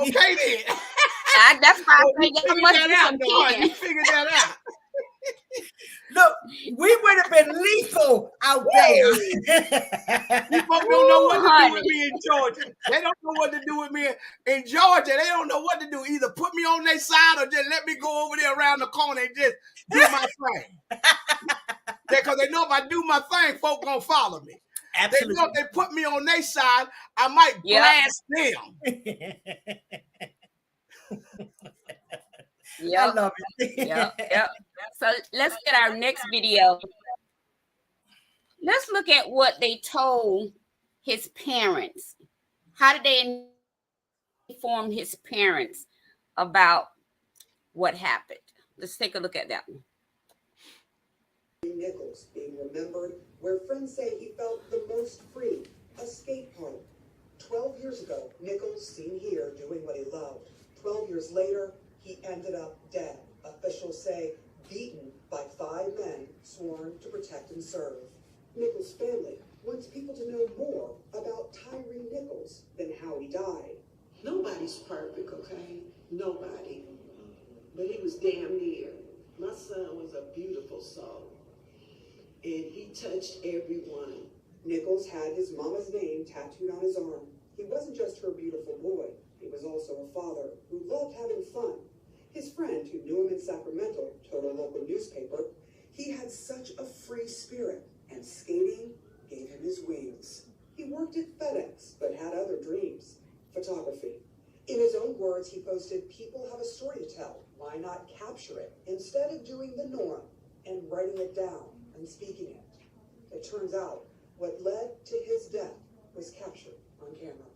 Okay then. That's why I think you must be some you figured that out. Look, we would have been lethal out there. You folks don't know what to do with me in Georgia. They don't know what to do with me in Georgia. They don't know what to do. Either put me on their side or just let me go over there around the corner and just do my thing. Because they know if I do my thing, folk gonna follow me. Absolutely. They know if they put me on their side, I might blast them. I love it. So let's get our next video. Let's look at what they told his parents. How did they inform his parents about what happened? Let's take a look at that one. Nichols being remembered where friends say he felt the most free, a skate park. 12 years ago, Nichols seen here doing what he loved. 12 years later, he ended up dead. Officials say beaten by 5 men sworn to protect and serve. Nichols' family wants people to know more about Tyre Nichols than how he died. Nobody's perfect, okay? Nobody. But he was damn near. My son was a beautiful soul. And he touched everyone. Nichols had his mama's name tattooed on his arm. He wasn't just her beautiful boy. He was also a father who loved having fun. His friend who knew him in Sacramento told a local newspaper he had such a free spirit, and skating gave him his wings. He worked at FedEx, but had other dreams. Photography. In his own words, he posted, "People have a story to tell. Why not capture it instead of doing the norm and writing it down and speaking it?" It turns out what led to his death was captured on camera.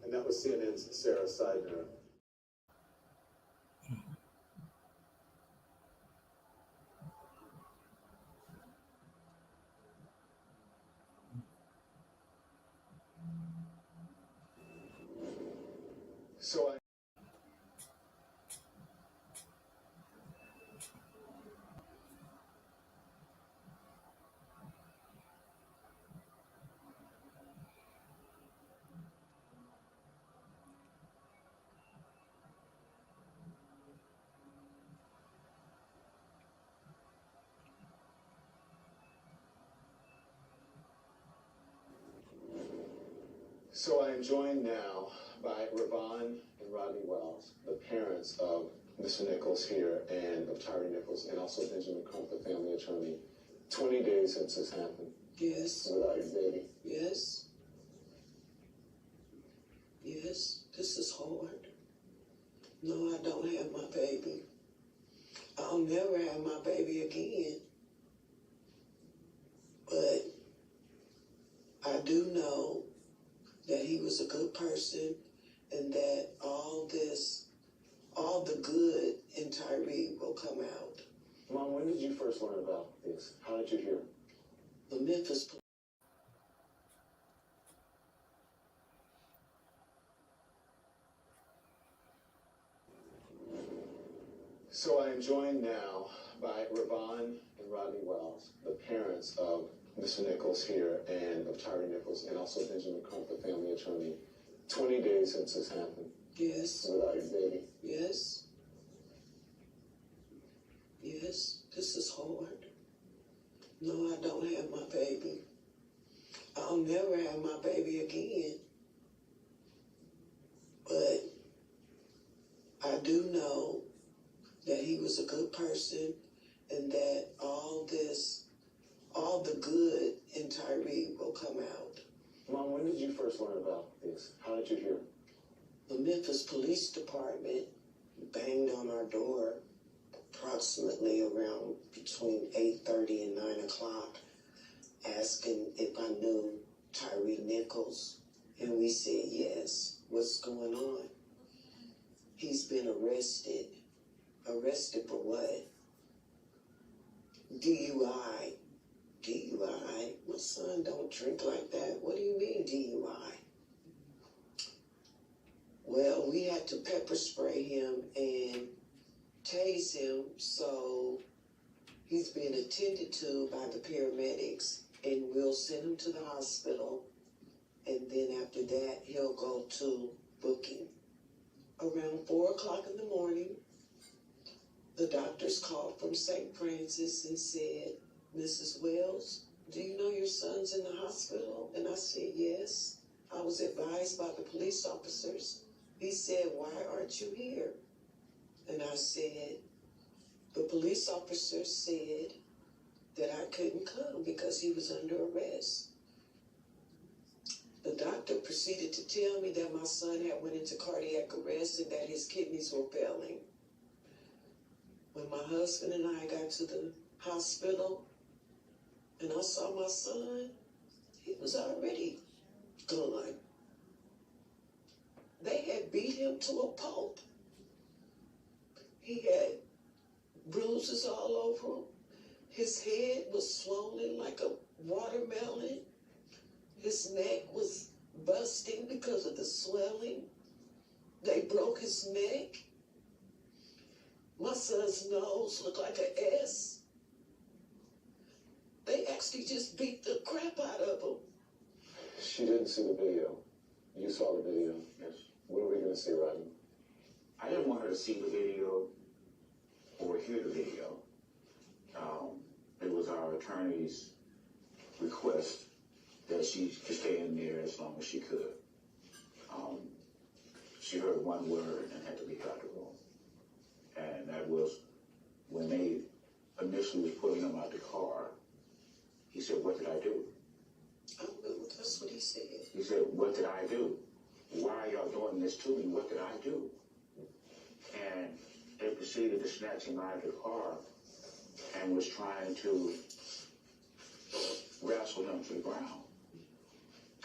And that was CNN's Sarah Seidner. So I am joined now by Ravon and Rodney Wells, the parents of Mr. Nichols here and of Tyre Nichols and also Benjamin Crump, the family attorney. 20 days since this happened. Yes. Without your baby. Yes. Yes. This is hard. No, I don't have my baby. I'll never have my baby again. But I do know that he was a good person and that all the good in Tyree will come out. Mom, when did you first learn about this? How did you hear? The Memphis police. So I am joined now by Ravon and Rodney Wells, the parents of Mr. Nichols here and of Tyre Nichols and also Benjamin Crump, the family attorney. 20 days since this happened. Yes. Without your baby. Yes. Yes. This is hard. No, I don't have my baby. I'll never have my baby again. But I do know that he was a good person and that all the good in Tyree will come out. Mom, when did you first learn about this? How did you hear? The Memphis Police Department banged on our door approximately around between 8:30 and 9 o'clock, asking if I knew Tyre Nichols. And we said, yes. What's going on? He's been arrested. Arrested for what? DUI. DUI? My son don't drink like that. What do you mean DUI? Well, we had to pepper spray him and tase him, so he's being attended to by the paramedics, and we'll send him to the hospital, and then after that, he'll go to booking. Around 4 o'clock in the morning, the doctors called from St. Francis and said, Mrs. Wells, do you know your son's in the hospital? And I said, yes. I was advised by the police officers. He said, why aren't you here? And I said, the police officer said that I couldn't come because he was under arrest. The doctor proceeded to tell me that my son had went into cardiac arrest and that his kidneys were failing. When my husband and I got to the hospital and I saw my son, he was already gone. They had beat him to a pulp. He had bruises all over him. His head was swollen like a watermelon. His neck was busting because of the swelling. They broke his neck. My son's nose looked like an S. They actually just beat the crap out of him. She didn't see the video. You saw the video. Yes. What are we going to see, Rodney? I didn't want her to see the video or hear the video. It was our attorney's request that she could stay in there as long as she could. She heard one word and had to leave out the room. And that was when they initially was pulling him out the car. He said, what did I do? I don't know, that's what he said. He said, what did I do? Why are y'all doing this to me? What did I do? And they proceeded to snatch him out of the car and was trying to wrestle him to the ground.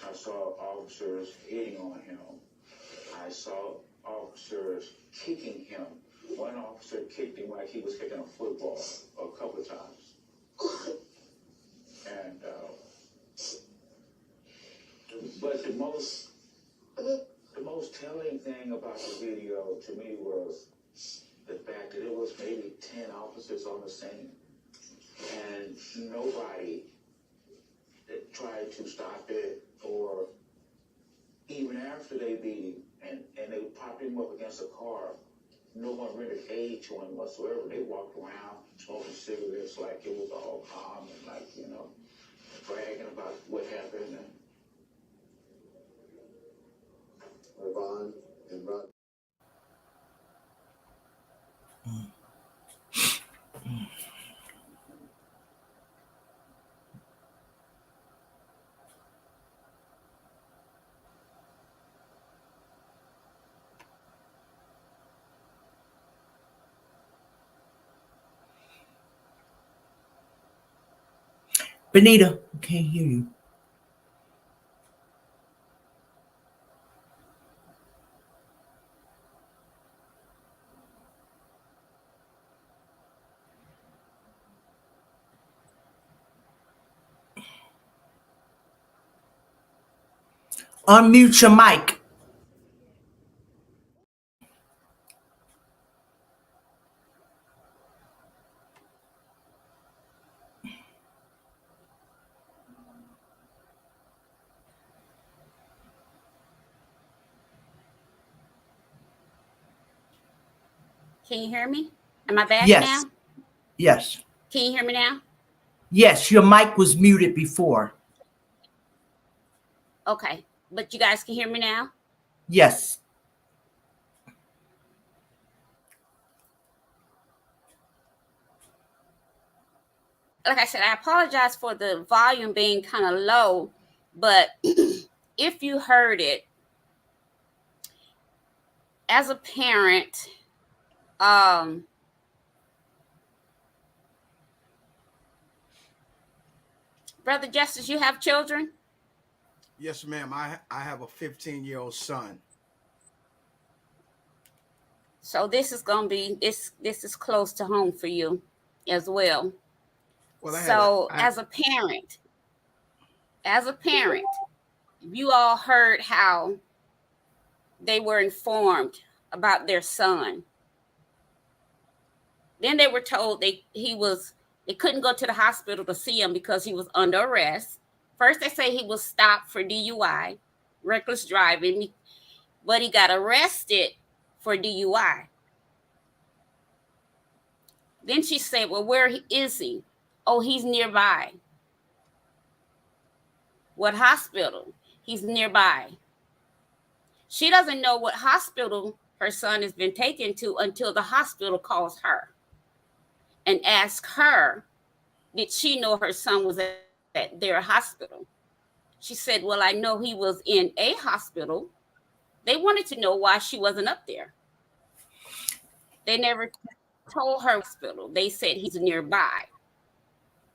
I saw officers hitting on him. I saw officers kicking him. One officer kicked him like he was kicking a football a couple of times. And, but the most telling thing about the video to me was the fact that it was maybe 10 officers on the scene. And nobody tried to stop it, or even after they beat him and they popped him up against a car, no one rendered aid to him whatsoever. They walked around smoking cigarettes like it was all calm and like, bragging about what happened. And Ravon and Rod. Benita, I can't hear you. Unmute your mic. Can you hear me? Am I back Yes. now? Yes. Can you hear me now? Yes, your mic was muted before. Okay, but you guys can hear me now? Yes. Like I said, I apologize for the volume being kind of low, but if you heard it, as a parent, Brother Justice, you have children? Yes, ma'am. I have a 15-year-old son. So this is gonna be this is close to home for you as well. Well, As a parent, you all heard how they were informed about their son. Then they were told they couldn't go to the hospital to see him because he was under arrest. First, they say he was stopped for DUI, reckless driving, but he got arrested for DUI. Then she said, well, where is he? Oh, he's nearby. What hospital? He's nearby. She doesn't know what hospital her son has been taken to until the hospital calls her and asks her, did she know her son was at their hospital? She said, well, I know he was in a hospital. They wanted to know why she wasn't up there. They never told her hospital. They said he's nearby.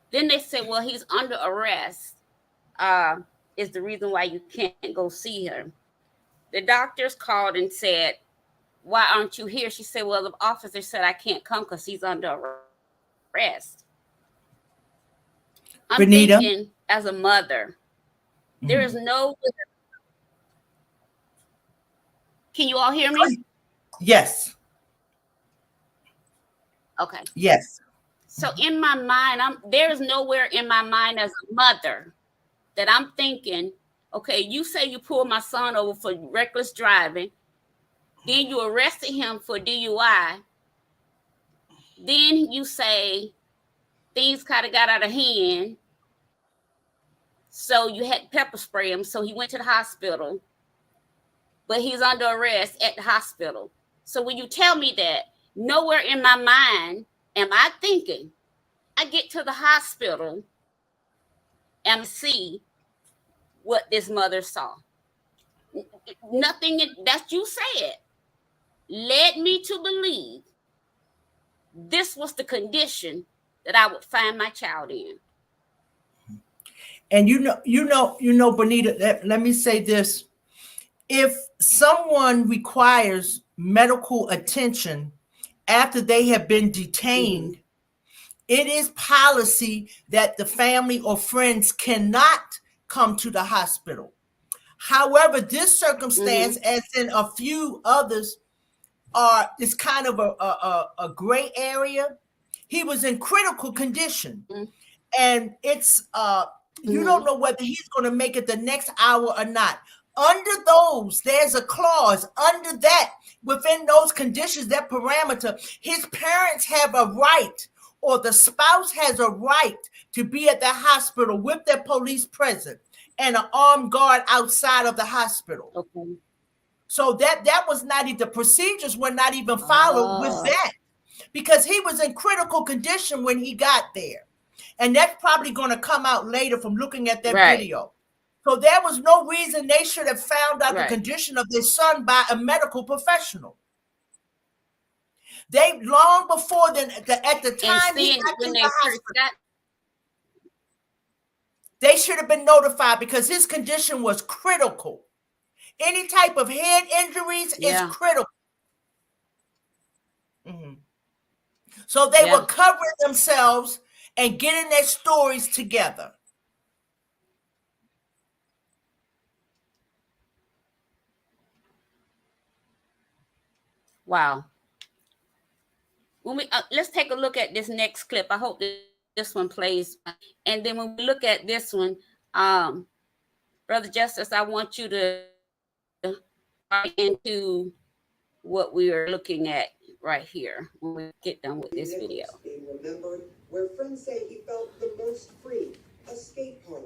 Then they said, well, he's under arrest. Is the reason why you can't go see him. The doctors called and said, why aren't you here? She said, well, the officer said I can't come because he's under arrest. I'm Benita? thinking as a mother, there is no. Can you all hear me? Yes. Okay. Yes. So in my mind, there is nowhere in my mind as a mother that I'm thinking, okay, you say you pulled my son over for reckless driving, then you arrested him for DUI, then you say things kind of got out of hand, so you had to pepper spray him, so he went to the hospital, but he's under arrest at the hospital. So when you tell me that, nowhere in my mind am I thinking I get to the hospital and see what this mother saw. Nothing that you said led me to believe this was the condition that I would find my child in. And Bonita, let me say this. If someone requires medical attention after they have been detained, it is policy that the family or friends cannot come to the hospital. However, this circumstance, as in a few others, is kind of a gray area. He was in critical condition, and it's you don't know whether he's going to make it the next hour or not. Under those, there's a clause under that, within those conditions, that parameter, his parents have a right, or the spouse has a right, to be at the hospital with their police present and an armed guard outside of the hospital. Okay. So that was not even, the procedures were not even followed with that, because he was in critical condition when he got there. And that's probably going to come out later from looking at that video. So there was no reason they should have found out the condition of their son by a medical professional. They long before then, at the time he got to the hospital. They should have been notified because his condition was critical. Any type of head injuries is critical. So they were covering themselves and getting their stories together. Wow. When we let's take a look at this next clip. I hope this one plays. And then when we look at this one, Brother Justice, I want you to get into what we are looking at right here when we get done with this video. Being remembered where friends say he felt the most free, a skate park.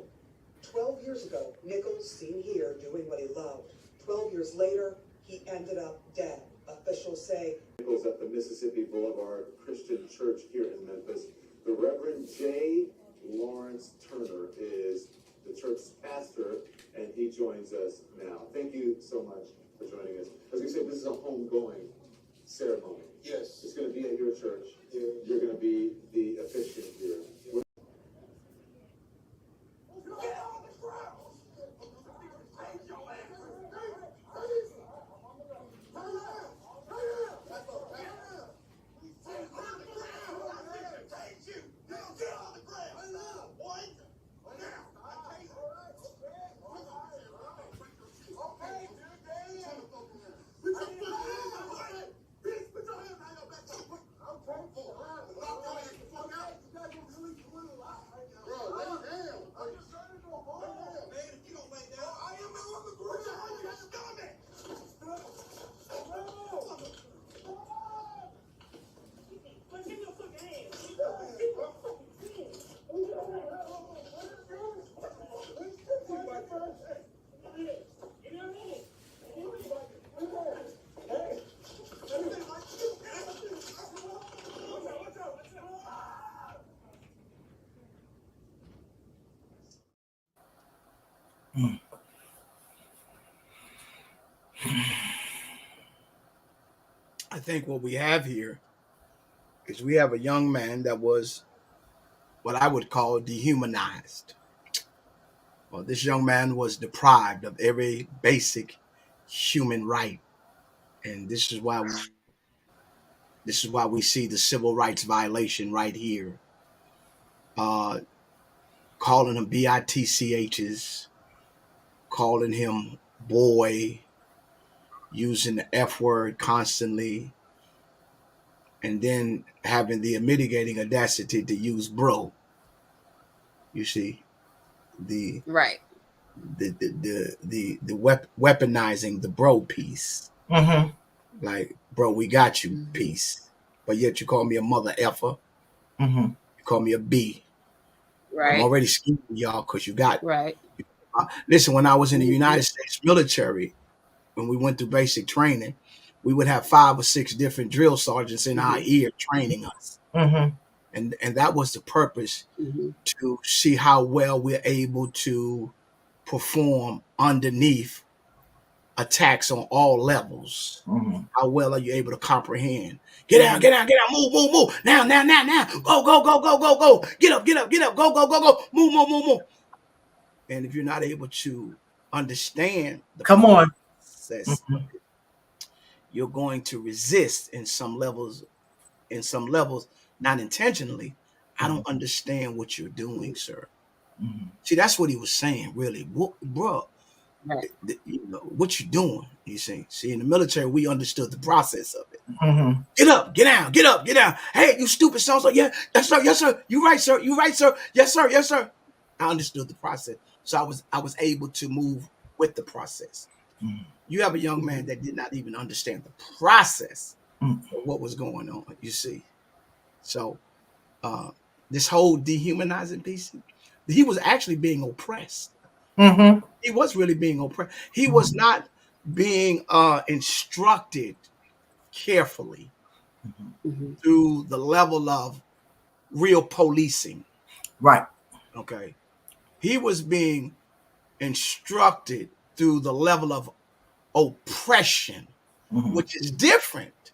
12 years ago, Nichols seen here doing what he loved. 12 years later, he ended up dead. Officials say Nichols at the Mississippi Boulevard Christian Church here in Memphis. The Reverend J. Lawrence Turner is the church's pastor, and he joins us now. Thank you so much for joining us. As we said, this is a homegoing ceremony. Yes. It's going to be at your church. Yeah. You're going to be the officiant here. Yeah. I think what we have here is we have a young man that was what I would call dehumanized. Well, this young man was deprived of every basic human right, and this is why we see the civil rights violation right here. Calling him bitchs, calling him boy, using the F word constantly, and then having the mitigating audacity to use bro. You see, the weaponizing the bro piece. Like, bro, we got you piece, but yet you call me a mother effer. You call me a B. Right. I'm already scheming y'all because you got right. Listen, when I was in the United States military, when we went through basic training, we would have 5 or 6 different drill sergeants in our ear training us. And that was the purpose, to see how well we're able to perform underneath attacks on all levels. How well are you able to comprehend? Get down, move. Now. Go. Get up, go. Move. And if you're not able to understand the process, you're going to resist in some levels, not intentionally. I don't understand what you're doing, sir. See, that's what he was saying, really. Bro, you know, what you doing? You see, in the military, we understood the process of it. Get up, get down. Hey, you stupid so-and-so. Yeah, yes, sir. You right, sir. Yes, sir. I understood the process. So I was able to move with the process. You have a young man that did not even understand the process of what was going on, you see. So this whole dehumanizing piece, he was actually being oppressed. He was really being oppressed. He was not being instructed carefully through the level of real policing. Right. Okay. He was being instructed through the level of oppression, which is different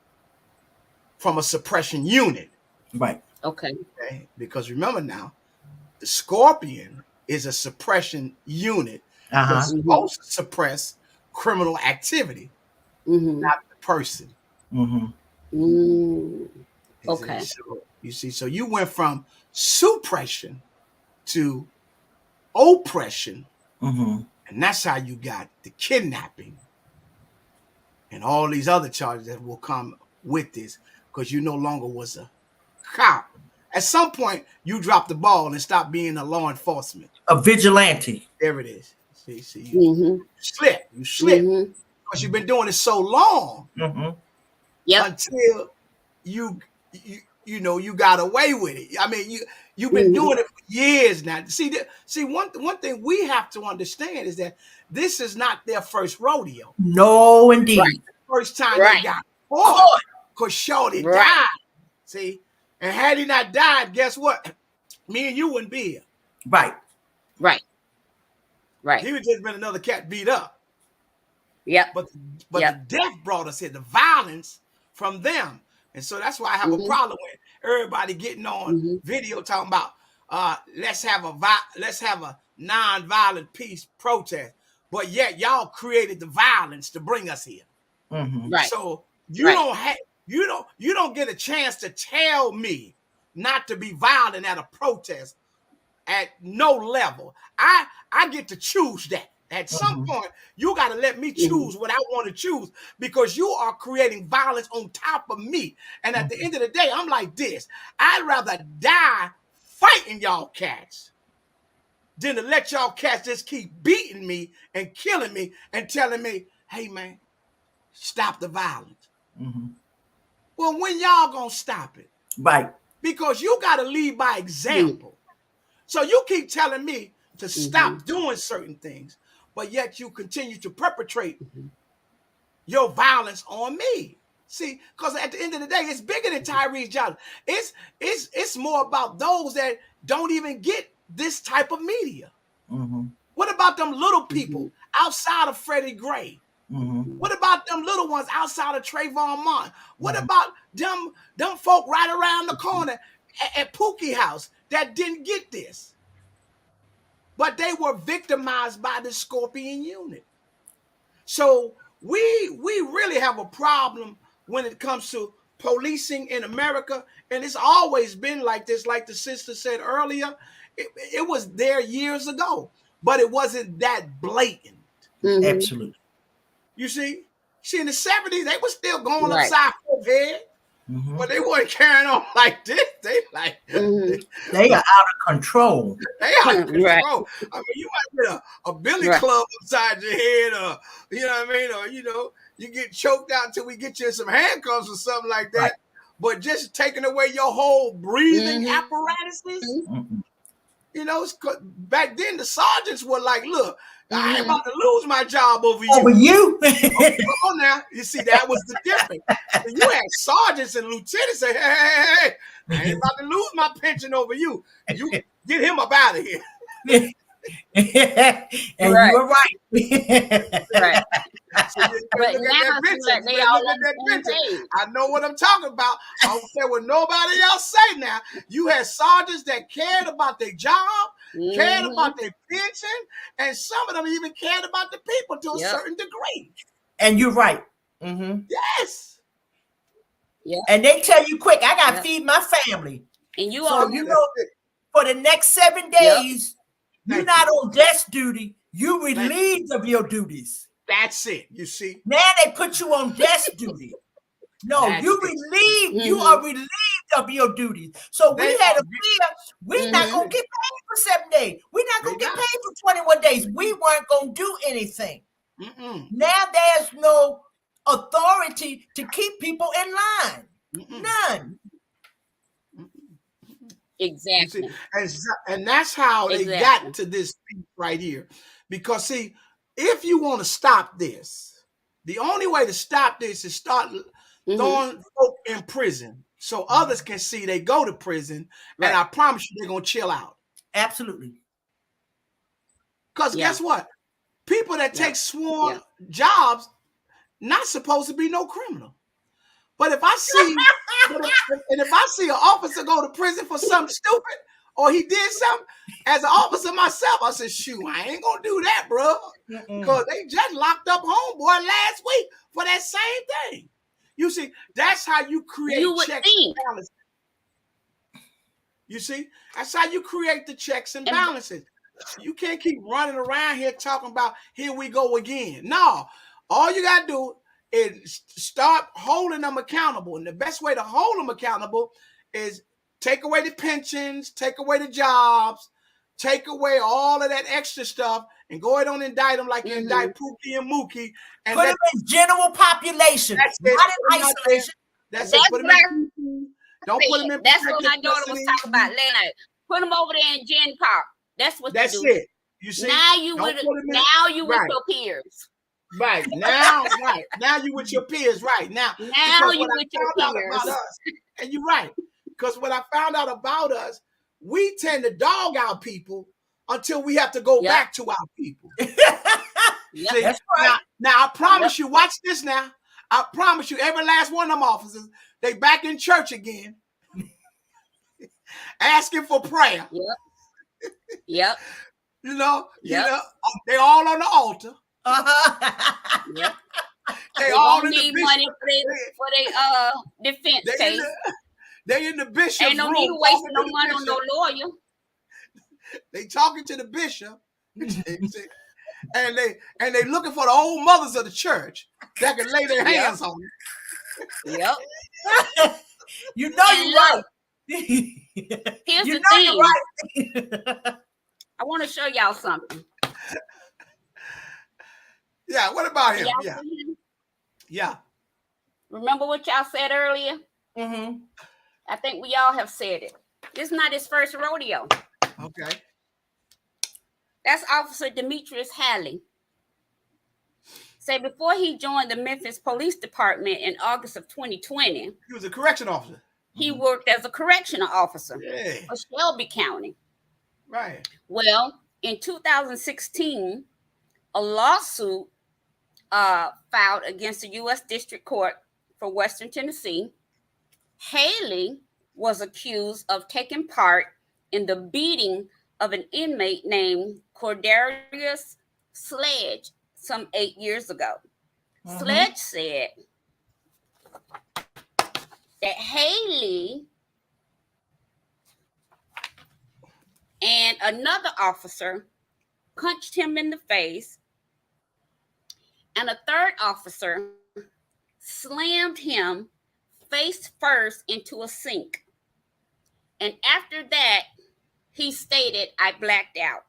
from a suppression unit. Right. Okay. Because remember now, the Scorpion is a suppression unit Uh-huh. that's supposed to suppress criminal activity, not the person. Okay. So, you see, so you went from suppression to oppression, and that's how you got the kidnapping and all these other charges that will come with this, because you no longer was a cop. At some point, you dropped the ball and stopped being a law enforcement. A vigilante. There it is. See, you slip, because you've been doing it so long until you got away with it. I mean, you've been doing it for years now. See, one thing we have to understand is that this is not their first rodeo. No, indeed. Right. The first time they got caught, because Shorty died. See, and had he not died, guess what? Me and you wouldn't be here. Right. He would just been another cat beat up. Yep. But the death brought us here, the violence from them. And so that's why I have a problem with everybody getting on video talking about let's have a non-violent peace protest. But yet y'all created the violence to bring us here. Right. So you don't get a chance to tell me not to be violent at a protest at no level. I get to choose that. At some point, you got to let me choose what I want to choose, because you are creating violence on top of me. And at the end of the day, I'm like this. I'd rather die fighting y'all cats than to let y'all cats just keep beating me and killing me and telling me, hey, man, stop the violence. Well, when y'all gonna stop it? Right. Because you got to lead by example. So you keep telling me to stop doing certain things, but yet you continue to perpetrate your violence on me. See, because at the end of the day, it's bigger than Tyre's job. It's more about those that don't even get this type of media. What about them little people outside of Freddie Gray? What about them little ones outside of Trayvon Martin? What about them folk right around the corner at Pookie House that didn't get this? But they were victimized by the Scorpion unit. So we really have a problem when it comes to policing in America. And it's always been like this, like the sister said earlier. It was there years ago, but it wasn't that blatant. Absolutely. You see, in the 70s, they were still going upside folks' head. But they weren't carrying on like this. They like they are out of control. They out of control. I mean, you might get a billy club upside your head, or you know what I mean, or you get choked out until we get you in some handcuffs or something like that. But just taking away your whole breathing apparatuses. Back then the sergeants were like, "Look, I ain't about to lose my job over you." Over you? Come on now. You see, that was the difference. And you had sergeants and lieutenants say, hey, I ain't about to lose my pension over you. You get him up out of here. And you're right. So I know what I'm talking about. I don't care what nobody else say now. You had sergeants that cared about their job, cared about their pension, and some of them even cared about the people to a certain degree. And you're right. Yes. Yeah. And they tell you quick, I got to feed my family. And for the next 7 days, you're not on desk duty. You relieved of your duties. That's it. You see. Now they put you on desk duty. No, you relieved. You are relieved of your duties. So we had a fear. We're not going to get paid for 7 days. We're not going to get paid for 21 days. We weren't going to do anything. Now there's no authority to keep people in line. None. Exactly. And that's how they got to this piece right here. Because, see, if you want to stop this, the only way to stop this is start throwing folk in prison so others can see they go to prison, and I promise you they're going to chill out. Absolutely. Because guess what? People that take sworn jobs not supposed to be no criminal. But if I see, and if I see an officer go to prison for something stupid, or he did something. As an officer myself, I said, shoot, I ain't gonna do that, bro. Because they just locked up homeboy last week for that same thing. You see, that's how you create checks and balances. You see, that's how you create the checks and balances. You can't keep running around here talking about here we go again. No, all you got to do is start holding them accountable. And the best way to hold them accountable is take away the pensions, take away the jobs, take away all of that extra stuff, and go ahead and indict them like you indict Pookie and Mookie. And put them in general population, not in isolation. That's it. Put them in. Don't put them in. That's what my daughter was talking about last night. Put them over there in Gen Park. That's what you do. That's it. You see? Now you with your peers. Right. Now you with your peers. Right. Now you with your peers. About us, and you're right. Because what I found out about us, we tend to dog our people until we have to go back to our people. See, that's right. Now I promise you, watch this now. I promise you, every last one of them officers, they back in church again, asking for prayer. Yep. You know, they all on the altar. Yep. They all in need the money for their defense case. They in the bishop's room. Ain't no need wasting no money on no lawyer. They talking to the bishop, and they looking for the old mothers of the church that can lay their hands on them. Yep. You know you're right. Here's the thing. Right. I want to show y'all something. Yeah, what about him? Yeah. Remember what y'all said earlier? Mm-hmm. I think we all have said it. This is not his first rodeo. Okay. That's Officer Demetrius Halley. Say before he joined the Memphis Police Department in August of 2020. He was a correction officer. He worked as a correctional officer for Shelby County. Right. Well, in 2016, a lawsuit filed against the U.S. District Court for Western Tennessee. Haley was accused of taking part in the beating of an inmate named Cordarius Sledge some 8 years ago. Sledge said that Haley and another officer punched him in the face, and a third officer slammed him face first into a sink. And after that, he stated, "I blacked out."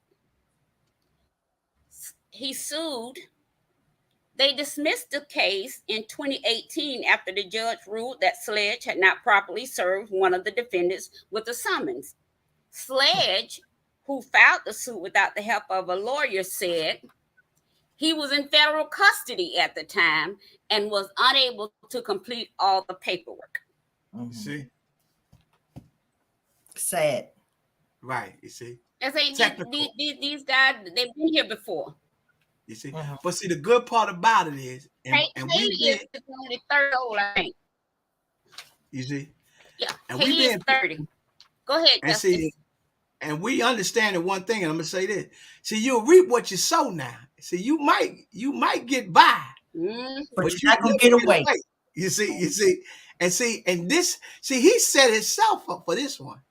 He sued. They dismissed the case in 2018 after the judge ruled that Sledge had not properly served one of the defendants with a summons. Sledge, who filed the suit without the help of a lawyer, said he was in federal custody at the time and was unable to complete all the paperwork. You see? Sad. Right, you see? I say these guys, they've been here before. You see? But see, the good part about it is, and we is only 30 old, I think. You see? Yeah, and he is 30. Go ahead, and see, and we understand the one thing, and I'm gonna say this. See, you'll reap what you sow now. See, you might get by, but you're not gonna get away. You see, and this, he set himself up for this one.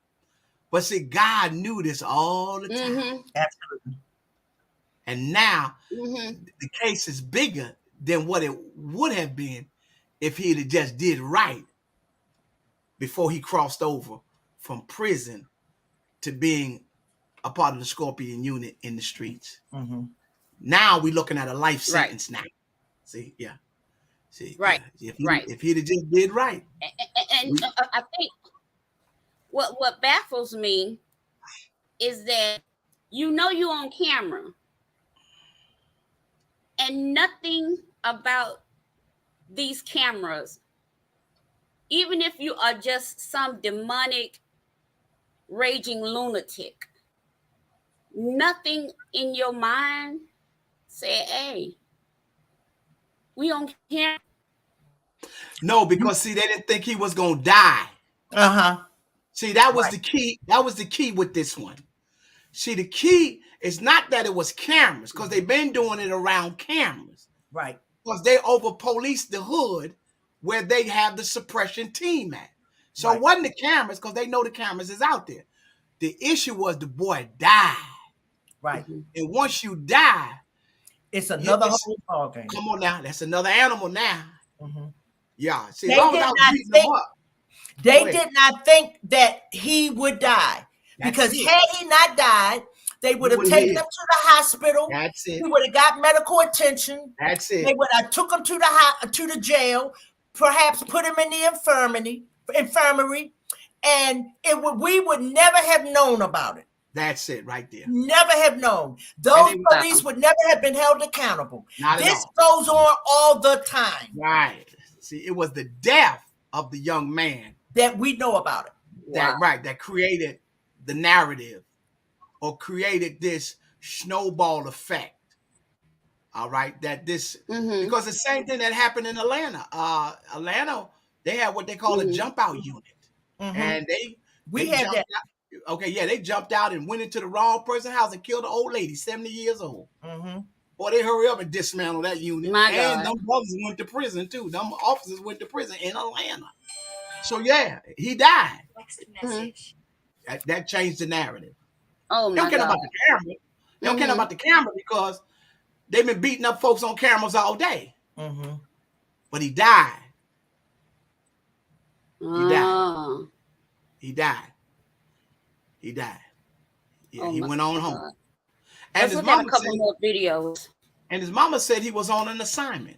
But see, God knew this all the time. Absolutely. And now the case is bigger than what it would have been if he'd have just did right before he crossed over from prison to being a part of the Scorpion unit in the streets. Now we're looking at a life sentence now. See, right. Yeah. If he'd have just did right. And I think what baffles me is that you're on camera and nothing about these cameras, even if you are just some demonic, raging lunatic, nothing in your mind said, hey, we on camera. No, because see, they didn't think he was going to die. See, that was the key. That was the key with this one. See, the key is not that it was cameras, because they've been doing it around cameras. Right. Because they over police the hood where they have the suppression team at. So it wasn't the cameras, because they know the cameras is out there. The issue was the boy died. Right. Mm-hmm. And once you die, it's another whole ball game. Come on now, that's another animal now. Mm-hmm. Yeah. See, They as long did as I was not beating think- them up. They did not think that he would die. That's Because it. had he not died, they would have taken him to the hospital. That's it. He would have got medical attention. That's it. They would have took him to the jail, perhaps put him in the infirmary, and we would never have known about it. That's it right there. Never have known. Those police would never have been held accountable. Not this at all. goes on all the time. Right. See, it was the death of the young man that we know about it. That created the narrative or created this snowball effect. All right. That this because the same thing that happened in Atlanta. Atlanta, they had what they call a jump out unit. And they had that. Okay, yeah, they jumped out and went into the wrong person's house and killed an old lady, 70 years old. Boy, they hurry up and dismantle that unit. My and God. them brothers went to prison too. Them officers went to prison in Atlanta. So yeah, he died. Next message. That changed the narrative. Oh They my don't care God. about the camera. They don't care about the camera because they've been beating up folks on cameras all day. But he died. Oh. He died. He died. Yeah, Oh he my went on home. God. And Let's his look at a mama couple said, more videos. and his mama said he was on an assignment.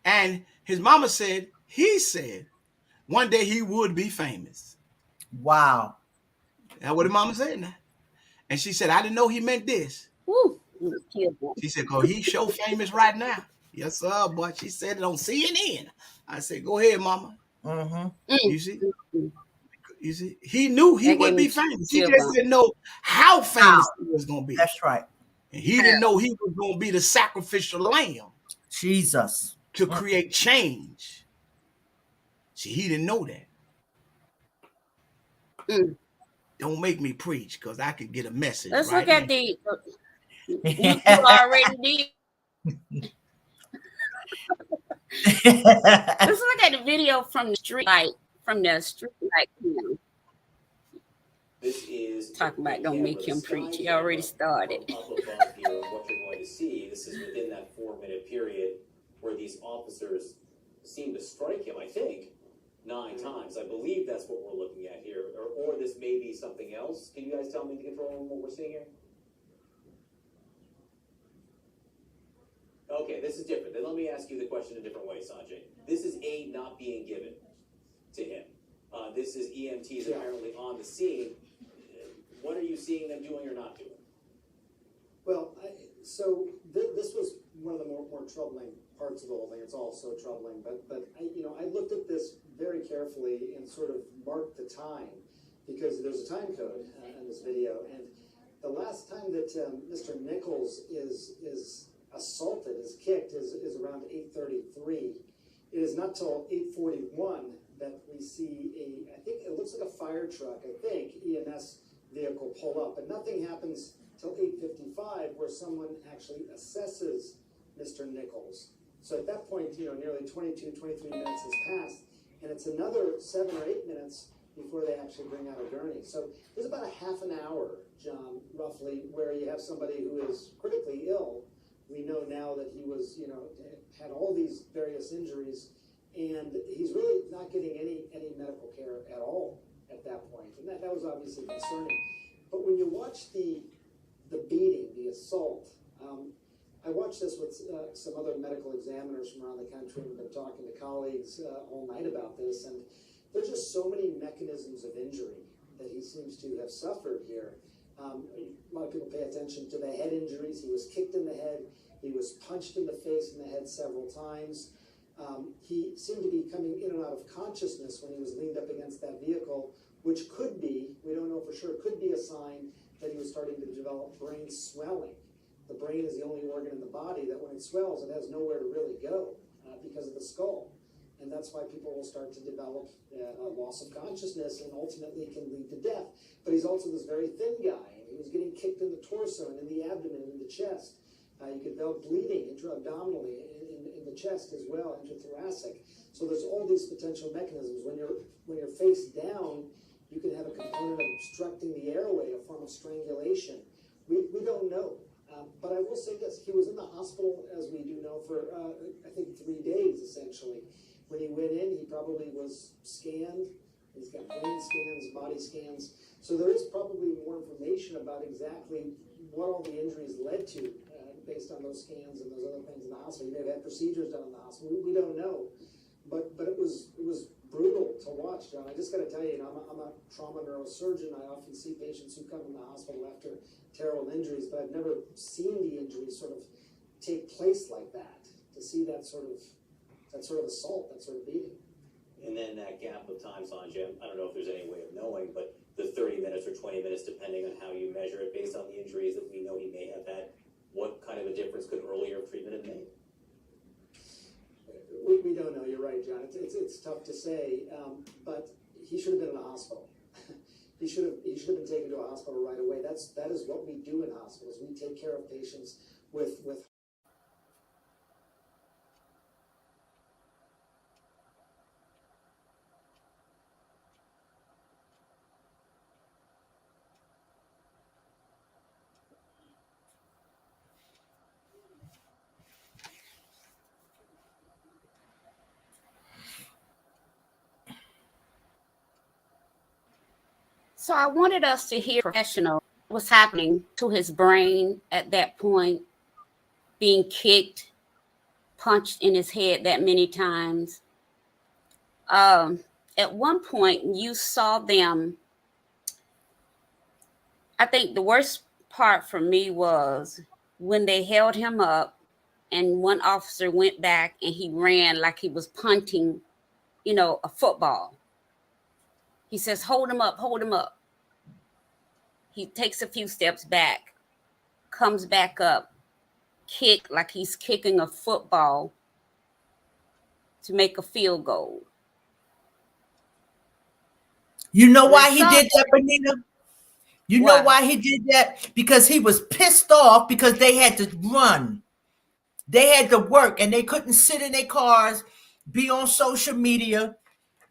And his mama said, he said, one day he would be famous. Wow. That's what his mama said now. And she said, I didn't know he meant this. Woo. She said, because he's so famous right now. Yes, sir, boy. She said it on CNN. I said, go ahead, mama. You see? You see? He knew he would be famous. He just didn't know how famous he was going to be. That's right. And he didn't know he was going to be the sacrificial lamb. Jesus. To create change. See, he didn't know that. Don't make me preach because I could get a message. Let's right look at now. you already did. Let's look at the video from the street light. This is talking about don't make him preach. He already started. What you're going to see, this is within that 4-minute period where these officers seem to strike him, I think, 9 times. I believe that's what we're looking at here. Or this may be something else. Can you guys tell me the control room what we're seeing here? Okay, this is different. Then let me ask you the question a different way, Sanjay. This is aid not being given to him. This is EMTs apparently on the scene. What are you seeing them doing or not doing? Well, this was one of the more troubling parts of the whole thing. It's all so troubling, but I looked at this very carefully and sort of marked the time because there's a time code in this video, and the last time that Mr. Nichols is assaulted, is kicked, is around 8:33. It is not till 8:41 that we see I think it looks like a fire truck, EMS vehicle pull up, but nothing happens till 8:55 where someone actually assesses Mr. Nichols. So at that point, nearly 23 minutes has passed, and it's another 7 or 8 minutes before they actually bring out a gurney. So there's about a half an hour, John, roughly, where you have somebody who is critically ill. We know now that he was, had all these various injuries, and he's really not getting any medical care at all at that point. And that was obviously concerning. But when you watch the beating, the assault, I watched this with some other medical examiners from around the country, and been talking to colleagues all night about this, and there's just so many mechanisms of injury that he seems to have suffered here. A lot of people pay attention to the head injuries. He was kicked in the head. He was punched in the face and the head several times. He seemed to be coming in and out of consciousness when he was leaned up against that vehicle, which could be, we don't know for sure, could be a sign that he was starting to develop brain swelling. The brain is the only organ in the body that when it swells, it has nowhere to really go because of the skull. And that's why people will start to develop a loss of consciousness and ultimately can lead to death. But he's also this very thin guy, and he was getting kicked in the torso and in the abdomen and in the chest. You could develop bleeding intra-abdominally in the chest as well, intrathoracic. So there's all these potential mechanisms. When you're face down, you can have a component of obstructing the airway, a form of strangulation. We don't know. But I will say this, he was in the hospital, as we do know, for, I think, 3 days, essentially. When he went in, he probably was scanned. He's got brain scans, body scans. So there is probably more information about exactly what all the injuries led to based on those scans and those other things in the hospital. He may have had procedures done in the hospital. We don't know. But it was brutal to watch, John. I just got to tell you, I'm a trauma neurosurgeon. I often see patients who come in the hospital after terrible injuries, but I've never seen the injuries sort of take place like that. To see that sort of assault, that sort of beating. And then that gap of time, Sanjay, I don't know if there's any way of knowing, but the 30 minutes or 20 minutes, depending on how you measure it, based on the injuries that we know he may have had, what kind of a difference could earlier treatment have made? We don't know. You're right, John. It's tough to say, but he should have been in a hospital. He should have been taken to a hospital right away. That is what we do in hospitals. We take care of patients with So I wanted us to hear professional what's happening to his brain at that point, being kicked, punched in his head that many times. At one point, you saw them. I think the worst part for me was when they held him up and one officer went back and he ran like he was punting, a football. He says, hold him up, hold him up. He takes a few steps back, comes back up, kick like he's kicking a football to make a field goal. You know why he did that, Benita? You know why he did that? Because he was pissed off because they had to run. They had to work and they couldn't sit in their cars, be on social media.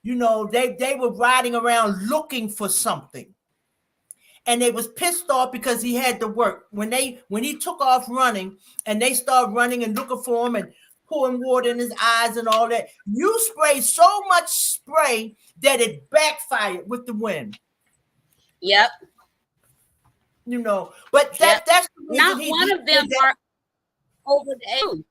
They were riding around looking for something. And they was pissed off because he had to work. When he took off running and they started running and looking for him and pouring water in his eyes and all that, you sprayed so much spray that it backfired with the wind. Yep. But that's the reason not one of them are over the age.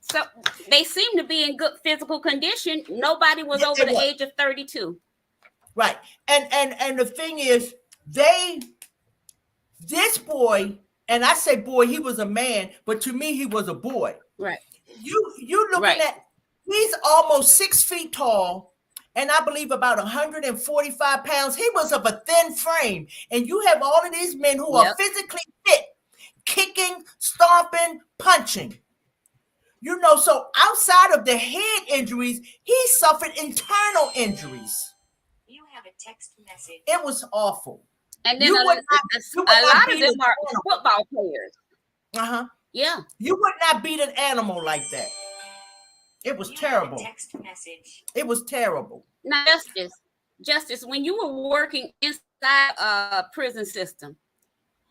So they seem to be in good physical condition. Nobody was over the age of 32. Right. And the thing is, this boy, and I say boy, he was a man, but to me, he was a boy. Right. You looking at, he's almost 6 feet tall, and I believe about 145 pounds. He was of a thin frame. And you have all of these men who are physically fit, kicking, stomping, punching. So outside of the head injuries, he suffered internal injuries. You have a text message. It was awful. And then a lot of them are football players. Uh-huh. Yeah. You would not beat an animal like that. It was terrible. Text message. It was terrible. Now, Justice, when you were working inside a prison system,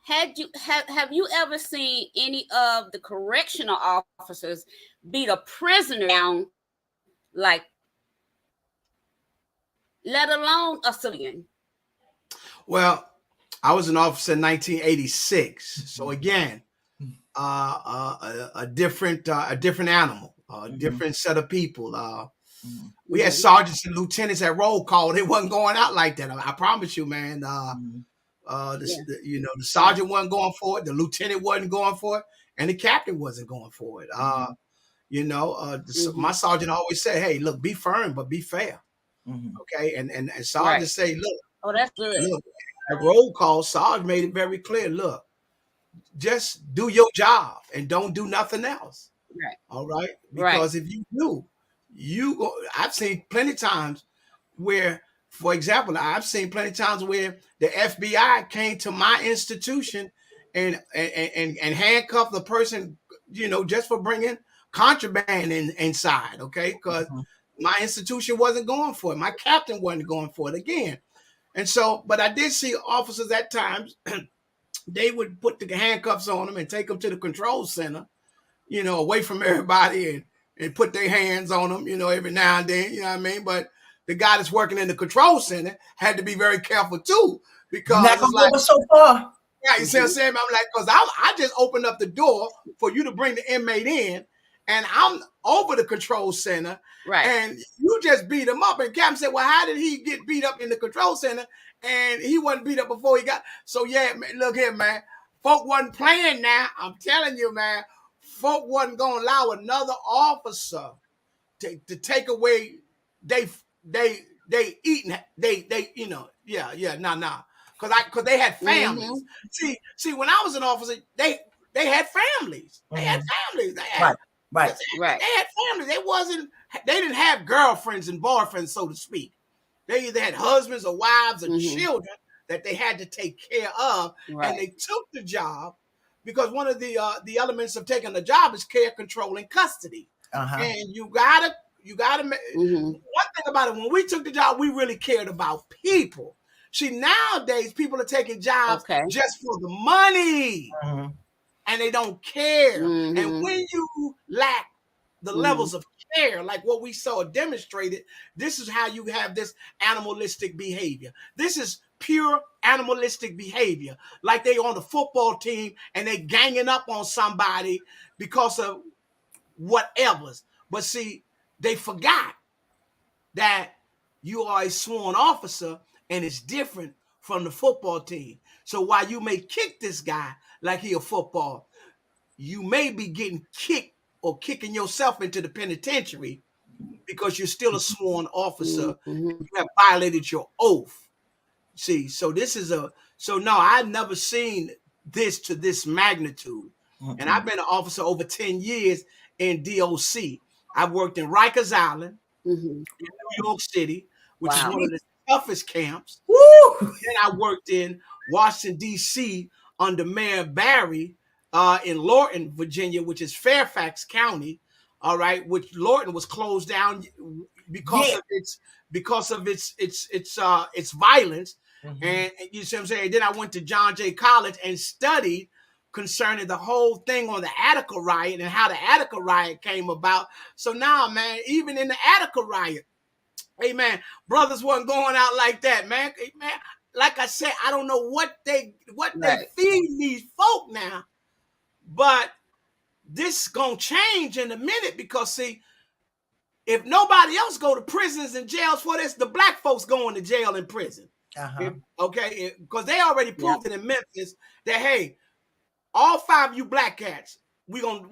have you ever seen any of the correctional officers beat a prisoner down, like, let alone a civilian? Well, I was an officer in 1986, so again, a different animal, a different set of people. We had sergeants and lieutenants at roll call. They wasn't going out like that. I promise you, man. The sergeant wasn't going for it, the lieutenant wasn't going for it, and the captain wasn't going for it. My sergeant always said, "Hey, look, be firm, but be fair." Okay, and sergeant say, "Look, oh, that's good." Look, at roll call, Sarge made it very clear. Look, just do your job and don't do nothing else. Right. All right, Right. because if you do, you go. I've seen plenty of times where, for example, I've seen plenty of times where the FBI came to my institution and handcuffed the person, just for bringing contraband inside. Okay, because my institution wasn't going for it. My captain wasn't going for it again. And so, but I did see officers at times, they would put the handcuffs on them and take them to the control center, away from everybody, and put their hands on them, every now and then, you know what I mean? But the guy that's working in the control center had to be very careful too, You're because not it's gonna like, go so far. yeah, you see what I'm saying? I'm like, because I just opened up the door for you to bring the inmate in, and I'm over the control center, Right. and you just beat him up. And Captain said, well, how did he get beat up in the control center? And he wasn't beat up before he got. So, yeah, man, look here, man. Folk wasn't playing now. I'm telling you, man. Folk wasn't going to allow another officer to take away they eating, because they had families. See, when I was an officer, they had families. They had families. They had, Right. They had families. They didn't have girlfriends and boyfriends, so to speak. They either had husbands or wives or children that they had to take care of, and they took the job because one of the elements of taking the job is care, control, and custody. And you gotta. One thing about it, when we took the job, we really cared about people. See, nowadays people are taking jobs just for the money, and they don't care. And when you lack the levels of care, like what we saw demonstrated, this is how you have this animalistic behavior. This is pure animalistic behavior, like they on the football team and they ganging up on somebody because of whatever's. But see, they forgot that you are a sworn officer and it's different from the football team. So while you may kick this guy like he a football, you may be getting kicked or kicking yourself into the penitentiary because you're still a sworn officer. You have violated your oath. See, so no, I've never seen this to this magnitude. And I've been an officer over 10 years in DOC. I've worked in Rikers Island, in New York City, which is one of the toughest camps. Then I worked in Washington, D.C. under Mayor Barry in Lorton, Virginia, which is Fairfax County, all right, which Lorton was closed down because of its violence. And you see what I'm saying? Then I went to John Jay College and studied concerning the whole thing on the Attica riot and how the Attica riot came about. So now, man, even in the Attica riot, hey, man, brothers wasn't going out like that, man. Hey, man, like I said, I don't know what they feed these folk now, but this is going to change in a minute because, see, if nobody else go to prisons and jails for this, the black folks going to jail and prison. Because they already proved it in Memphis that, hey, all 5 of you black cats, we gonna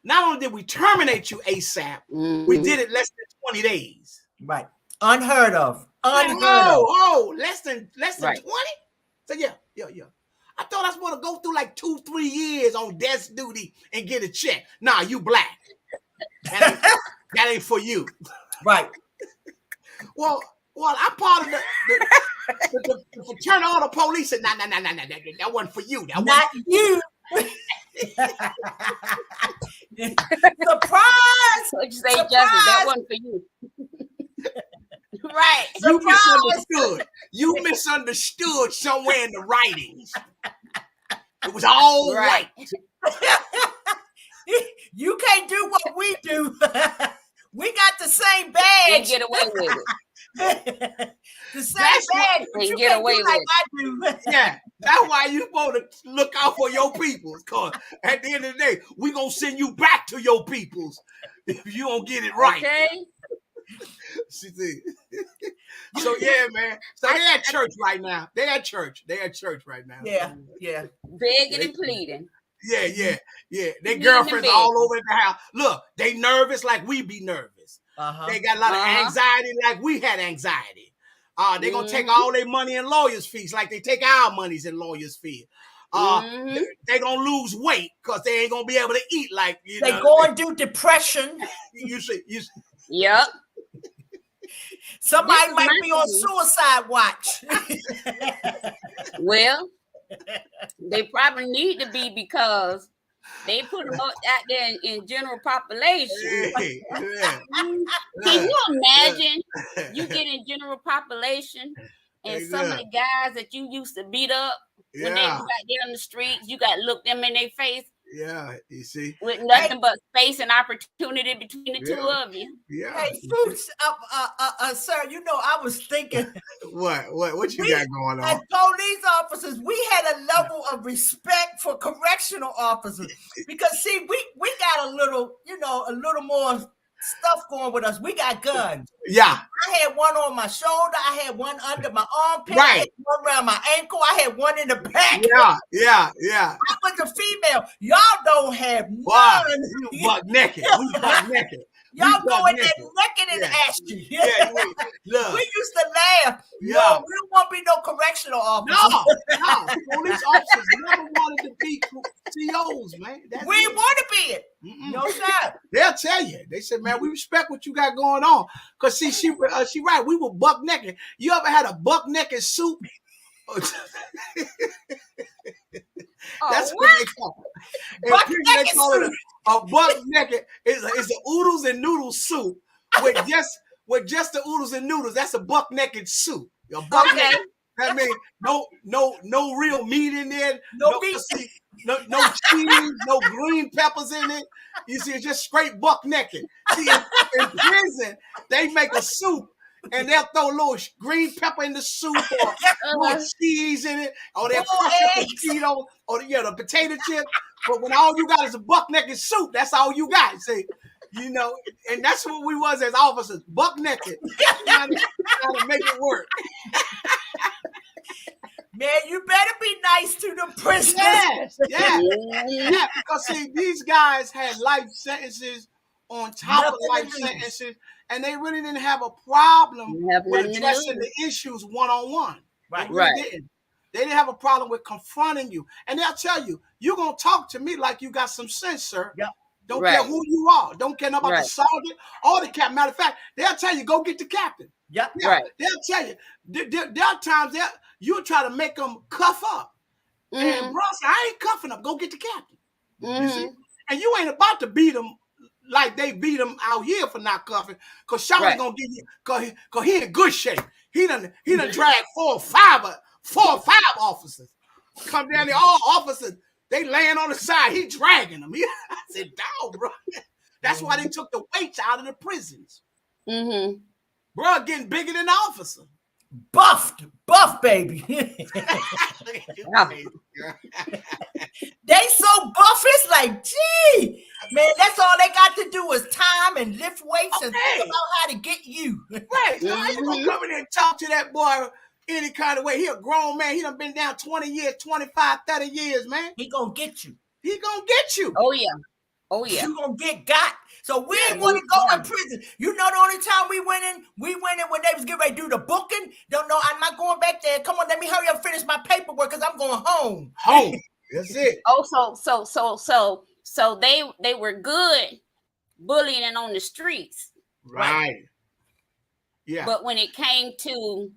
not only did we terminate you ASAP, we did it less than 20 days. Right. Unheard of. Less than 20? So yeah. I thought I was supposed to go through like 2-3 years on desk duty and get a check. Nah, you black. That ain't for you. Right. Well, I'm part of the fraternal order police. And nah, that wasn't for you. That not wasn't you. Surprise! Like you say, Justice, that wasn't for you. Right. You misunderstood. You misunderstood somewhere in the writings. It was all right. You can't do what we do. We got the same badge. And get away with it. The same badge, but you get away with like it. I do. Yeah, that's why you supposed to look out for your peoples. Cause at the end of the day, we gonna send you back to your peoples if you don't get it right. Okay. See. So yeah, man. So they at church right now. They at church right now. Yeah. Begging and pleading. Yeah. Their girlfriends all over the house. Look, they nervous like we be nervous. They got a lot of anxiety like we had anxiety. They're gonna take all their money in lawyers' fees like they take our monies in lawyers' fees. They're gonna lose weight because they ain't gonna be able to eat like you They know. going through depression. You see. Yep. Somebody This is might my be on thing. suicide watch. Well, they probably need to be because they put them out there in general population. Hey, yeah. Can you imagine you get in general population and some of the guys that you used to beat up when they was out there on the streets, you got to look them in their face. Yeah, you see, with nothing but space and opportunity between the two of you. Yeah. Hey, Fruits, sir, you know, I was thinking. What you got going on? As police officers, we had a level of respect for correctional officers because, see, we got a little more stuff going with us. We got guns. Yeah. I had one on my shoulder. I had one under my armpit. Right. I had one around my ankle. I had one in the back. Yeah. I was a female. Y'all don't have none. We buck naked. We buck naked. Y'all go in there naked and ashy. Yeah, look. We used to laugh. Yeah. No, we don't want to be no correctional officers. No. Police officers never wanted to be COs, man. We didn't want to be it. No, sir. They'll tell you. They said, man, we respect what you got going on. Because, see, she right. We were buck naked. You ever had a buck naked soup? That's what they call it. Buck naked they call it a buck naked. It's a oodles and noodles soup with just the oodles and noodles. That's a buck naked soup. A buck naked. That means no real meat in there. No meat. No cheese, no green peppers in it. You see, it's just straight buck naked. See, in prison, they make a soup and they'll throw a little green pepper in the soup or little cheese in it, or they'll crush up the potato or the potato chip. But when all you got is a buck naked soup, that's all you got. See, you know, and that's what we was as officers, buck naked, trying to make it work. Man, you better be nice to the prisoners. Yeah. Because see, these guys had life sentences on top of life sentences, and they really didn't have a problem with addressing the issues one-on-one. Right. They didn't have a problem with confronting you. And they'll tell you, you're going to talk to me like you got some sense, sir. Yep. Don't care who you are. Don't care about the sergeant or the captain. Matter of fact, they'll tell you, go get the captain. Yep. Yeah. Right. They'll tell you. There are times you'll try to make them cuff up. And bro, I ain't cuffing up. Go get the captain. You see? And you ain't about to beat them like they beat him out here for not cuffing. Because Shawty's going to give you, because he in good shape. He done dragged four or five officers. Come down there, all officers, they laying on the side. He dragging them. I said, dog, bro. That's why they took the weights out of the prisons. Bro, getting bigger than the officer. Buff, baby. They so buff, it's like, gee, man, that's all they got to do is time and lift weights and think about how to get you. Right. So I ain't gonna come in there and talk to that boy any kind of way. He a grown man. He done been down 20 years, 25, 30 years, man. He gonna get you. He gonna get you. Oh, yeah. You gonna get got. So we ain't want to go in prison. You know, the only time we went in when they was getting ready to do the booking. Don't know, I'm not going back there. Come on, let me hurry up and finish my paperwork because I'm going home. That's it. Oh, so they were good bullying on the streets. Right. Yeah. But when it came to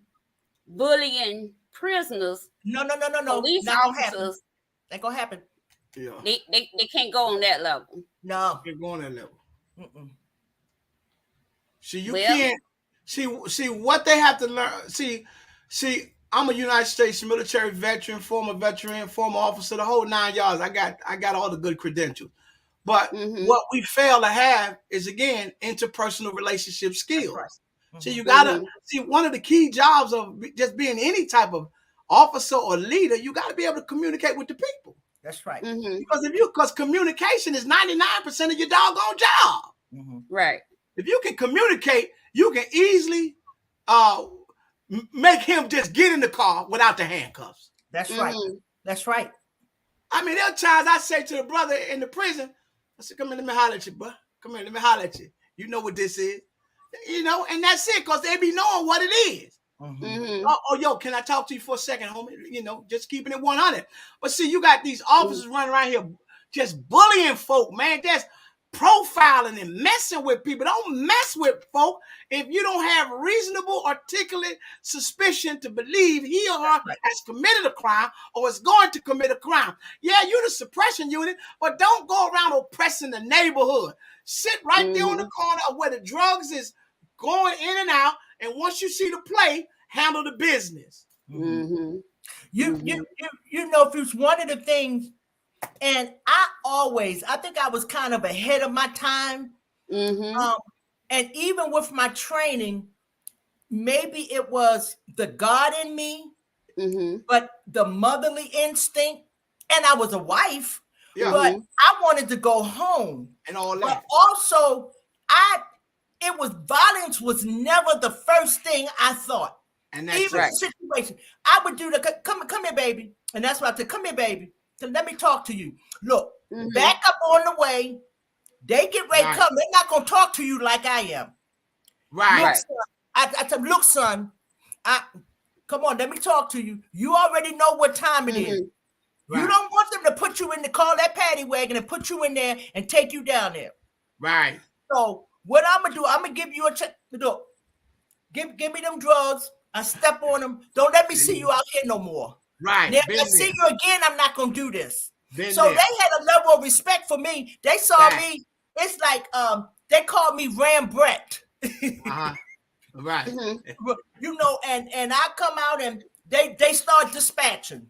bullying prisoners, no. Police not officers, ain't gonna happen. Yeah. They can't go on that level. No. Can't go on that level. See, you can't see what they have to learn. See, I'm a United States military veteran, former officer, the whole 9 yards. I got all the good credentials. But what we fail to have is, again, interpersonal relationship skills. Right. So you gotta see, one of the key jobs of just being any type of officer or leader, you gotta be able to communicate with the people. That's right. Because communication is 99% of your doggone job. Right. If you can communicate, you can easily make him just get in the car without the handcuffs. That's right. That's right. I mean, there are times I say to the brother in the prison, I said, come here, let me holler at you, bro. Come here, let me holler at you. You know what this is. You know, and that's it, because they be knowing what it is. Oh, yo, can I talk to you for a second, homie? You know, just keeping it 100. But see, you got these officers running around here just bullying folk, man. Just profiling and messing with people. Don't mess with folk if you don't have reasonable, articulate suspicion to believe he or her has committed a crime or is going to commit a crime. Yeah, you're the suppression unit, but don't go around oppressing the neighborhood. Sit right there on the corner of where the drugs is going in and out, and once you see the play, handle the business. You know, if it's one of the things, and I think I was kind of ahead of my time. And even with my training, maybe it was the God in me, but the motherly instinct, and I was a wife, but I wanted to go home. And all that. But also, violence was never the first thing I thought. And that's even situation, I would do come here, baby. And that's what I said, come here, baby. So let me talk to you. Look, back up on the way. They get ready to come. They're not going to talk to you like I am. Look, son, I said, look, son, come on, let me talk to you. You already know what time it is. You don't want them to put you in the car, that paddy wagon, and put you in there and take you down there. Right. So what I'm going to do, I'm going to give you a check. Look, give me them drugs. I step on them. Don't let me see you out here no more. Right. Now, if I see you again, I'm not going to do this. They had a level of respect for me. They saw me. It's like they called me Ram Brett. Right. You know, and I come out and they start dispatching.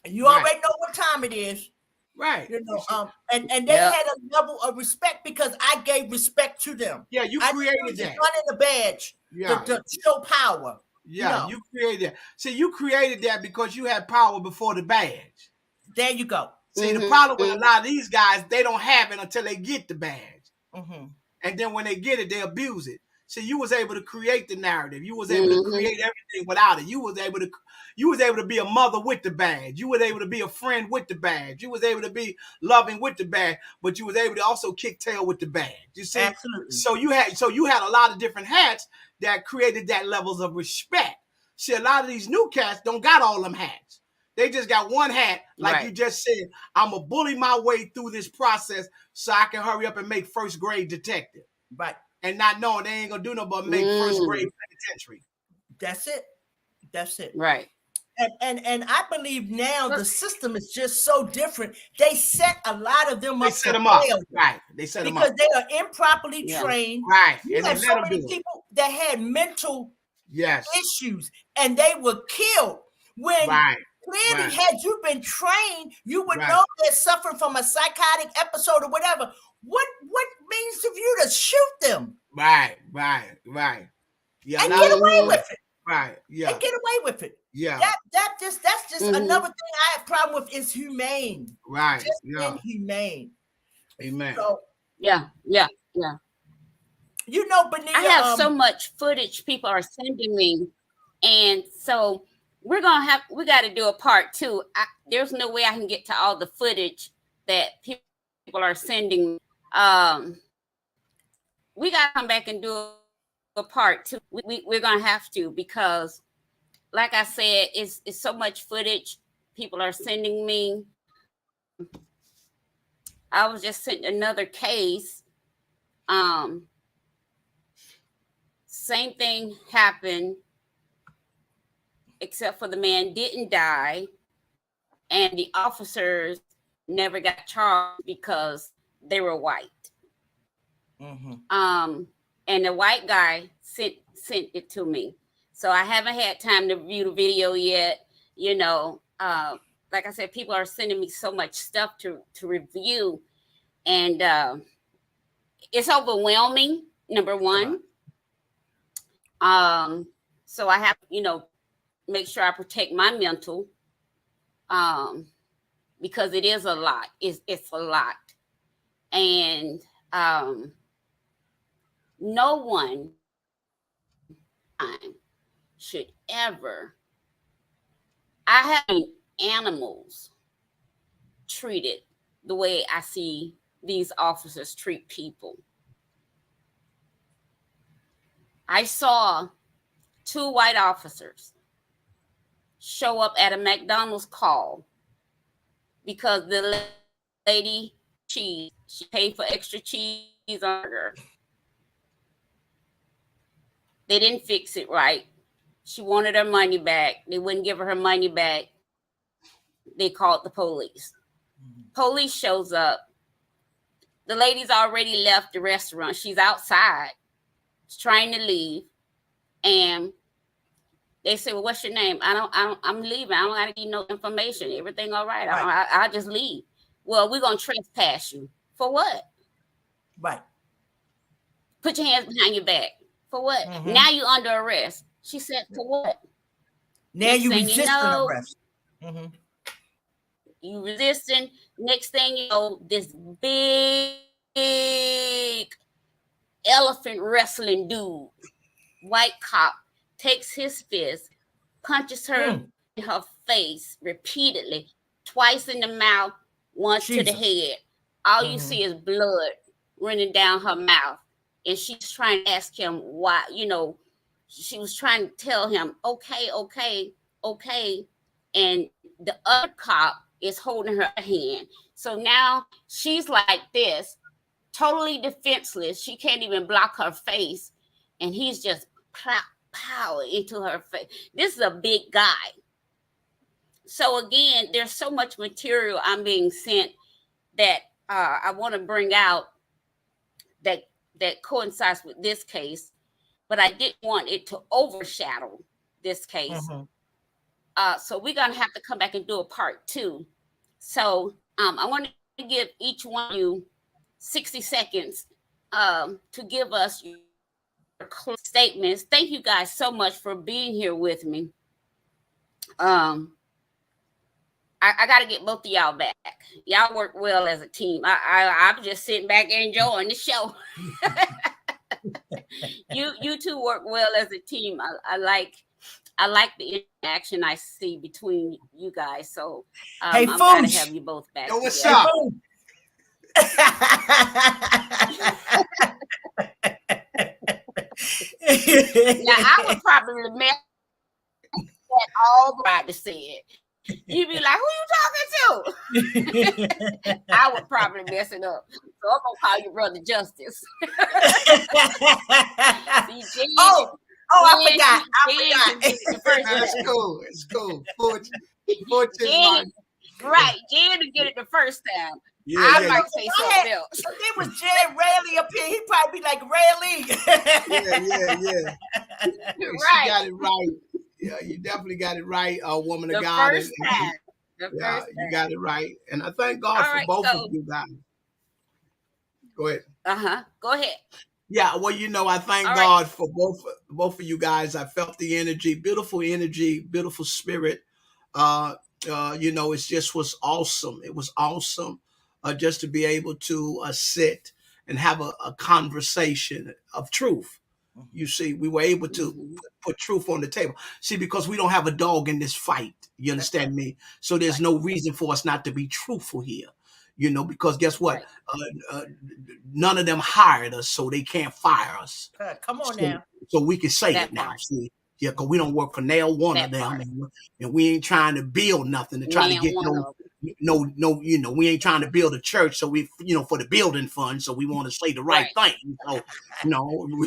And you already know what time it is. Right. You know, and they had a level of respect because I gave respect to them. Yeah, you created that. Running the badge to show power. Yeah, you created that. See, you created that because you had power before the badge. There you go. See, the problem with a lot of these guys, they don't have it until they get the badge. And then when they get it, they abuse it. See, you was able to create the narrative. You was able to create everything without it. You was able to be a mother with the badge. You was able to be a friend with the badge. You was able to be loving with the badge, but you was able to also kick tail with the badge. You see? Absolutely. So you had a lot of different hats that created that levels of respect. See, a lot of these new cats don't got all them hats. They just got one hat, like you just said. I'm going to bully my way through this process so I can hurry up and make first grade detective. Right. And not knowing they ain't going to do nothing but make first grade penitentiary. That's it. That's it. Right. And I believe now the system is just so different. They set a lot of them up. They set them up. Right. They set them up. Because they are improperly trained. Right. You have so many people that had mental issues and they were killed when clearly had you been trained, you would know they're suffering from a psychotic episode or whatever. What means of you to shoot them? Right. Yeah. And get away with it. Right. Yeah. And get away with it. Yeah. That's just another thing I have problem with is humane. Right. Just inhumane. Amen. So, yeah. You know, Benita, I have so much footage people are sending me, and so we got to do a part 2. There's no way I can get to all the footage that people are sending. We got to come back and do a part 2. We're gonna have to, because like I said, it's so much footage people are sending me. I was just sent another case. Same thing happened, except for the man didn't die, and the officers never got charged because they were white. And the white guy sent it to me. So I haven't had time to view the video yet. You know, like I said, people are sending me so much stuff to review, and it's overwhelming, number one. So I have, make sure I protect my mental, because it is a lot. It's a lot. And no one should ever, I have animals treated the way I see these officers treat people. I saw 2 white officers show up at a McDonald's call because the lady she paid for extra cheese on her. They didn't fix it right. She wanted her money back. They wouldn't give her money back. They called the police. Police shows up. The lady's already left the restaurant. She's outside. She's trying to leave. And they say, well, what's your name? I'm leaving. I don't got to give no information. Everything all right. I'll just leave. Well, we're going to trespass you. For what? Right. Put your hands behind your back. For what? Mm-hmm. Now you're under arrest. She said, for what? Now you resisting arrest. Mm-hmm. You resisting. Next thing you know, this big elephant wrestling dude, white cop, takes his fist, punches her in her face repeatedly, twice in the mouth, once to the head. All you see is blood running down her mouth. And she's trying to ask him why, she was trying to tell him, okay. And the other cop is holding her hand. So now she's like this, totally defenseless. She can't even block her face. And he's just pow into her face. This is a big guy. So again, there's so much material I'm being sent that I want to bring out that coincides with this case, but I didn't want it to overshadow this case. So we're going to have to come back and do a part 2. So I want to give each one of you 60 seconds to give us your statements. Thank you guys so much for being here with me. I got to get both of y'all back. Y'all work well as a team. I'm just sitting back enjoying the show. You two work well as a team. I like the interaction I see between you guys. So hey, I'm glad to have you both back. Yo, what's up? Now I would probably mess that all right to say it. You'd be like, who you talking to? I would probably mess it up. So I'm gonna call you Brother Justice. See, Jen, I forgot. It's cool. Fortune, right, Jen to get it the first time. I might say something else. If it was Jen Rayleigh up here, he'd probably be like Rayleigh. Yeah. Right. She got it right. Yeah, you definitely got it right, woman of God. First time. You got it right. And I thank God for both of you guys. Go ahead. Go ahead. Yeah, well, I thank God for both of you guys. I felt the energy, beautiful spirit. It just was awesome. It was awesome just to be able to sit and have a conversation of truth. You see, we were able to put truth on the table. See, because we don't have a dog in this fight. You understand me? So there's no reason for us not to be truthful here. Because guess what? None of them hired us, so they can't fire us. Come on now. So we can say it now. See? Yeah, because we don't work for nail one of them, and we ain't trying to build nothing to try to get we ain't trying to build a church, so we for the building fund, so we want to say the right thing. So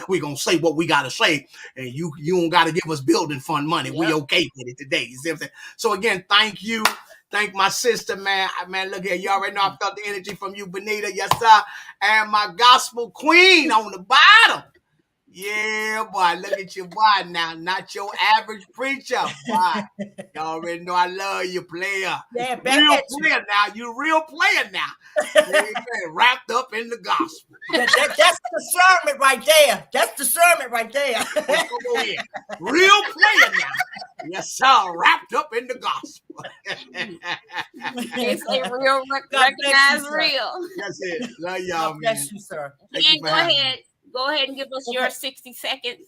we gonna say what we gotta say, and you don't gotta give us building fund money. We okay with it today. You see what I'm saying? So again, thank you. Thank my sister, man. Look here. You already know I felt the energy from you, Benita. Yes, sir. And my gospel queen on the bottom. Yeah, boy. Look at you, boy. Now, not your average preacher, boy. You already know I love you, player. Yeah, real player now. You real player now. Wrapped up in the gospel. That's the sermon right there. That's the sermon right there. Come on here. Real player now. Yes, sir. Wrapped up in the gospel. They say real, recognize real. That's it. Love y'all, man. Bless you, sir. Jen, go ahead and give us your 60 seconds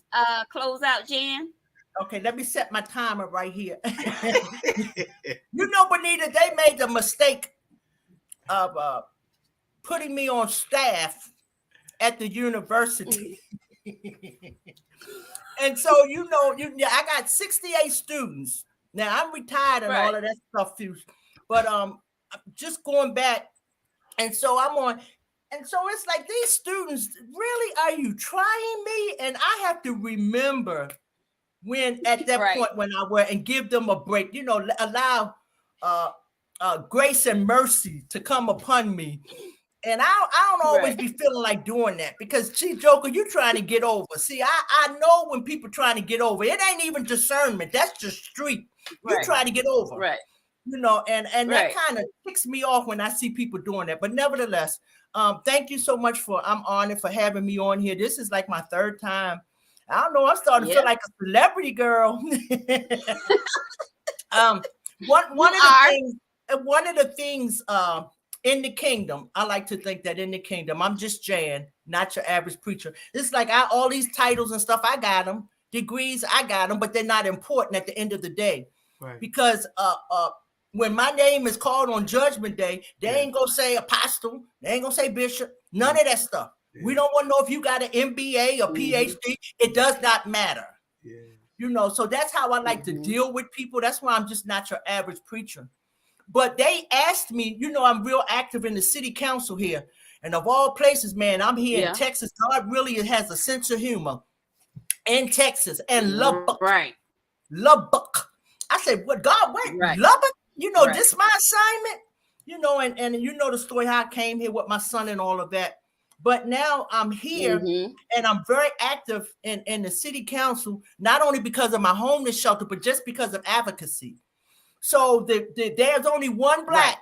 close out, Jen. Okay, let me set my timer right here. Benita, they made the mistake of putting me on staff at the university. And so, I got 68 students. Now I'm retired and all of that stuff too. But just going back, and so I'm on, and so it's like these students, really, are you trying me? And I have to remember when at that point when I were and give them a break, allow grace and mercy to come upon me. And I don't always be feeling like doing that because, see, Joker, you trying to get over. See, I know when people trying to get over. It ain't even discernment. That's just street. You try to get over. Right. And that kind of ticks me off when I see people doing that. But nevertheless, thank you so much I'm honored for having me on here. This is like my third time. I don't know. I'm starting to feel like a celebrity girl. One of the things in the kingdom, I like to think that in the kingdom, I'm just Jan, not your average preacher. It's like all these titles and stuff, I got them, degrees, I got them, but they're not important at the end of the day. Right. Because when my name is called on Judgment Day, they ain't gonna say apostle, they ain't gonna say bishop, none of that stuff. Yeah. We don't want to know if you got an MBA or PhD. It does not matter. Yeah. So that's how I like to deal with people. That's why I'm just not your average preacher. But they asked me, I'm real active in the city council here. And of all places, man, I'm here in Texas. God really has a sense of humor in Texas and Lubbock. Right. Lubbock. I said, what, God, wait, Lubbock? This my assignment? And the story how I came here with my son and all of that. But now I'm here and I'm very active in the city council, not only because of my homeless shelter, but just because of advocacy. So there's only one black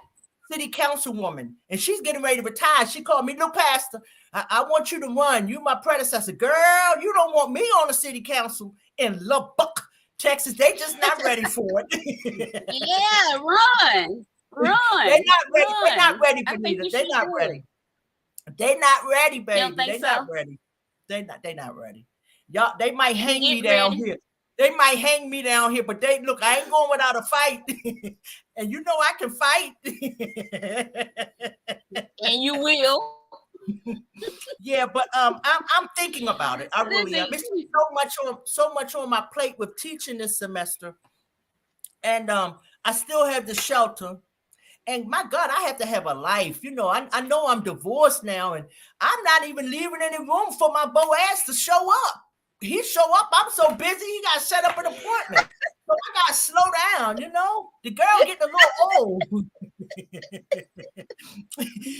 city councilwoman, and she's getting ready to retire. She called me, "Look, Pastor, I want you to run. You my predecessor." Girl, you don't want me on the city council in Lubbock, Texas. They just not ready for it. Yeah, run. They're not ready. They're not ready, Benita. They're not ready. They're not ready, baby. They're not ready. They're not ready. Y'all, they might hang me down here. They might hang me down here, but I ain't going without a fight. And I can fight. And you will. Yeah, but I'm thinking about it. I really am. It's so much on my plate with teaching this semester. And I still have the shelter. And my God, I have to have a life. I know I'm divorced now, and I'm not even leaving any room for my Boaz to show up. He show up, I'm so busy, he got to set up an appointment. So I got to slow down, The girl getting a little old.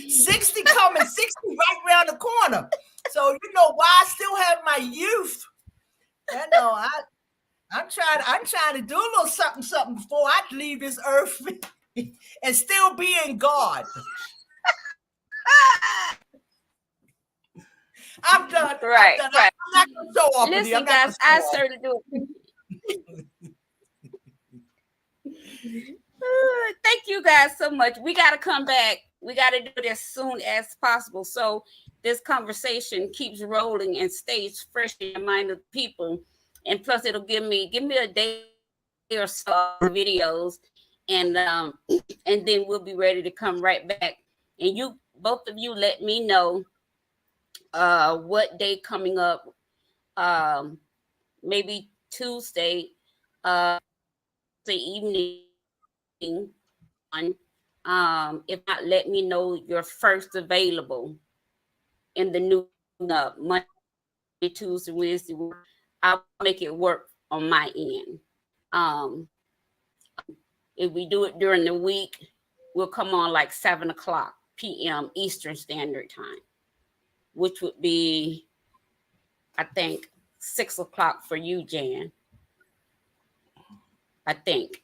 60 coming, 60 right around the corner. So, why I still have my youth. I'm trying to do a little something before I leave this earth and still be in God. I'm done. Right. I'm not going to show off. Listen, guys, I certainly do. Thank you guys so much. We got to come back. We got to do it as soon as possible. So this conversation keeps rolling and stays fresh in the mind of people. And plus, it'll give me a day or so of videos, and then we'll be ready to come right back. And both of you, let me know what day coming up, maybe Tuesday, the evening on. If not, let me know your first available in the new Monday, Tuesday, Wednesday. I'll make it work on my end. If we do it during the week, we'll come on like 7:00 p.m. Eastern Standard Time, which would be, I think, 6:00 for you, Jan. I think.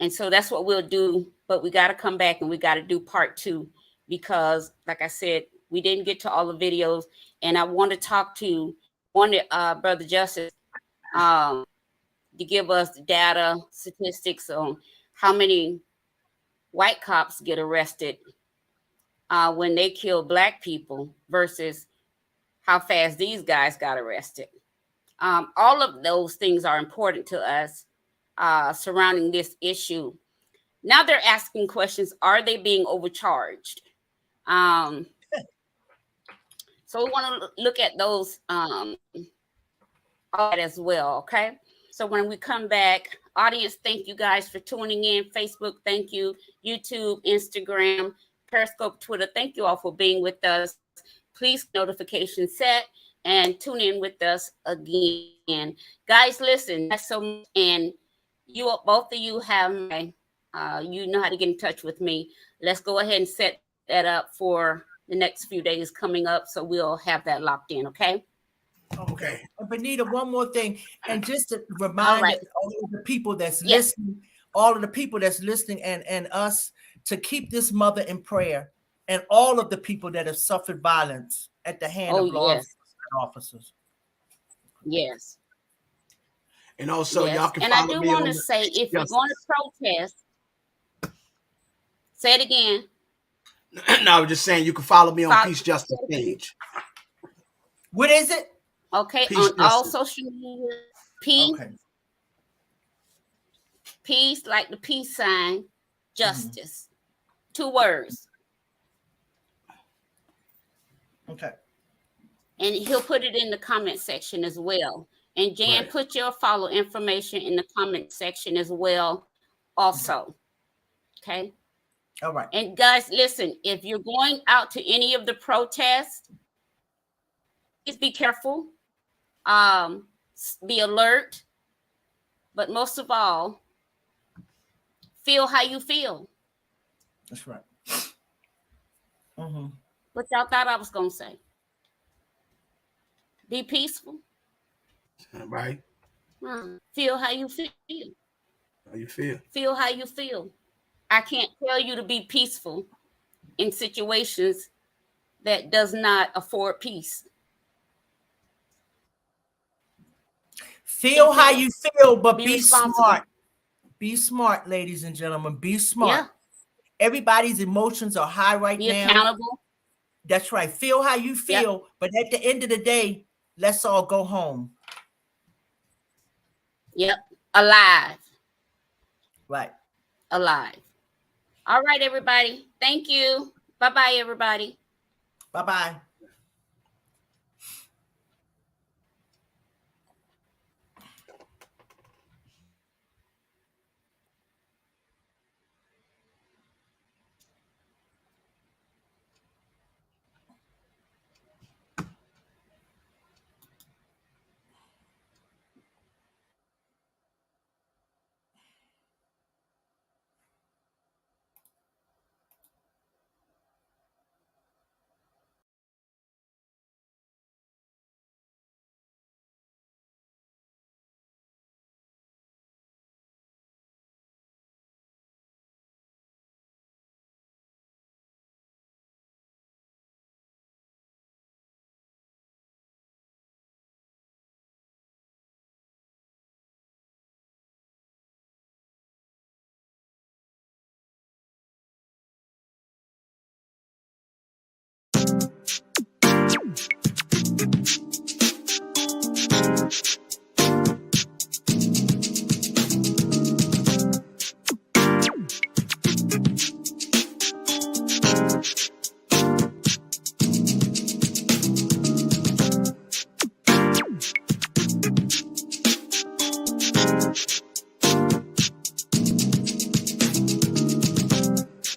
And so that's what we'll do. But we got to come back and we got to do part 2 because, like I said, we didn't get to all the videos. And I want to talk to Brother Justice to give us data, statistics on how many white cops get arrested when they kill black people versus how fast these guys got arrested. All of those things are important to us surrounding this issue. Now they're asking questions. Are they being overcharged? So we want to look at those all that as well. Okay. So when we come back, audience, thank you guys for tuning in. Facebook, thank you. YouTube, Instagram, Periscope, Twitter, thank you all for being with us. Please notification set and tune in with us again. Guys, listen, that's so much. And you, both of you have my, you know how to get in touch with me. Let's go ahead and set that up for the next few days coming up. So we'll have that locked in. Okay. Okay. And Benita, one more thing. And just to remind all of the people that's listening, all of the people that's listening and us to keep this mother in prayer and all of the people that have suffered violence at the hand of law enforcement officers. Yes. And also, y'all can and follow I do me want on to say, if you're Justice. going to protest, say it again. No, I was just saying you can follow me on Peace Justice page. What is it? Okay, Peace on all Justice. social media, peace, peace, like the peace sign, justice. 2 words. Okay. And he'll put it in the comment section as well. And Jan, put your follow information in the comment section as well also. Okay. All right. And guys, listen, if you're going out to any of the protests, please be careful. Be alert. But most of all, feel how you feel. That's right. What y'all thought I was going to say? Be peaceful. Right. Feel how you feel. How you feel? Feel how you feel. I can't tell you to be peaceful in situations that does not afford peace. Feel how you feel, but be smart. Be smart, ladies and gentlemen. Be smart. Yeah. Everybody's emotions are high right now. Be accountable. That's right. Feel how you feel, but at the end of the day, let's all go home. Yep. Alive. Right. Alive. All right, everybody. Thank you. Bye-bye, everybody. Bye-bye.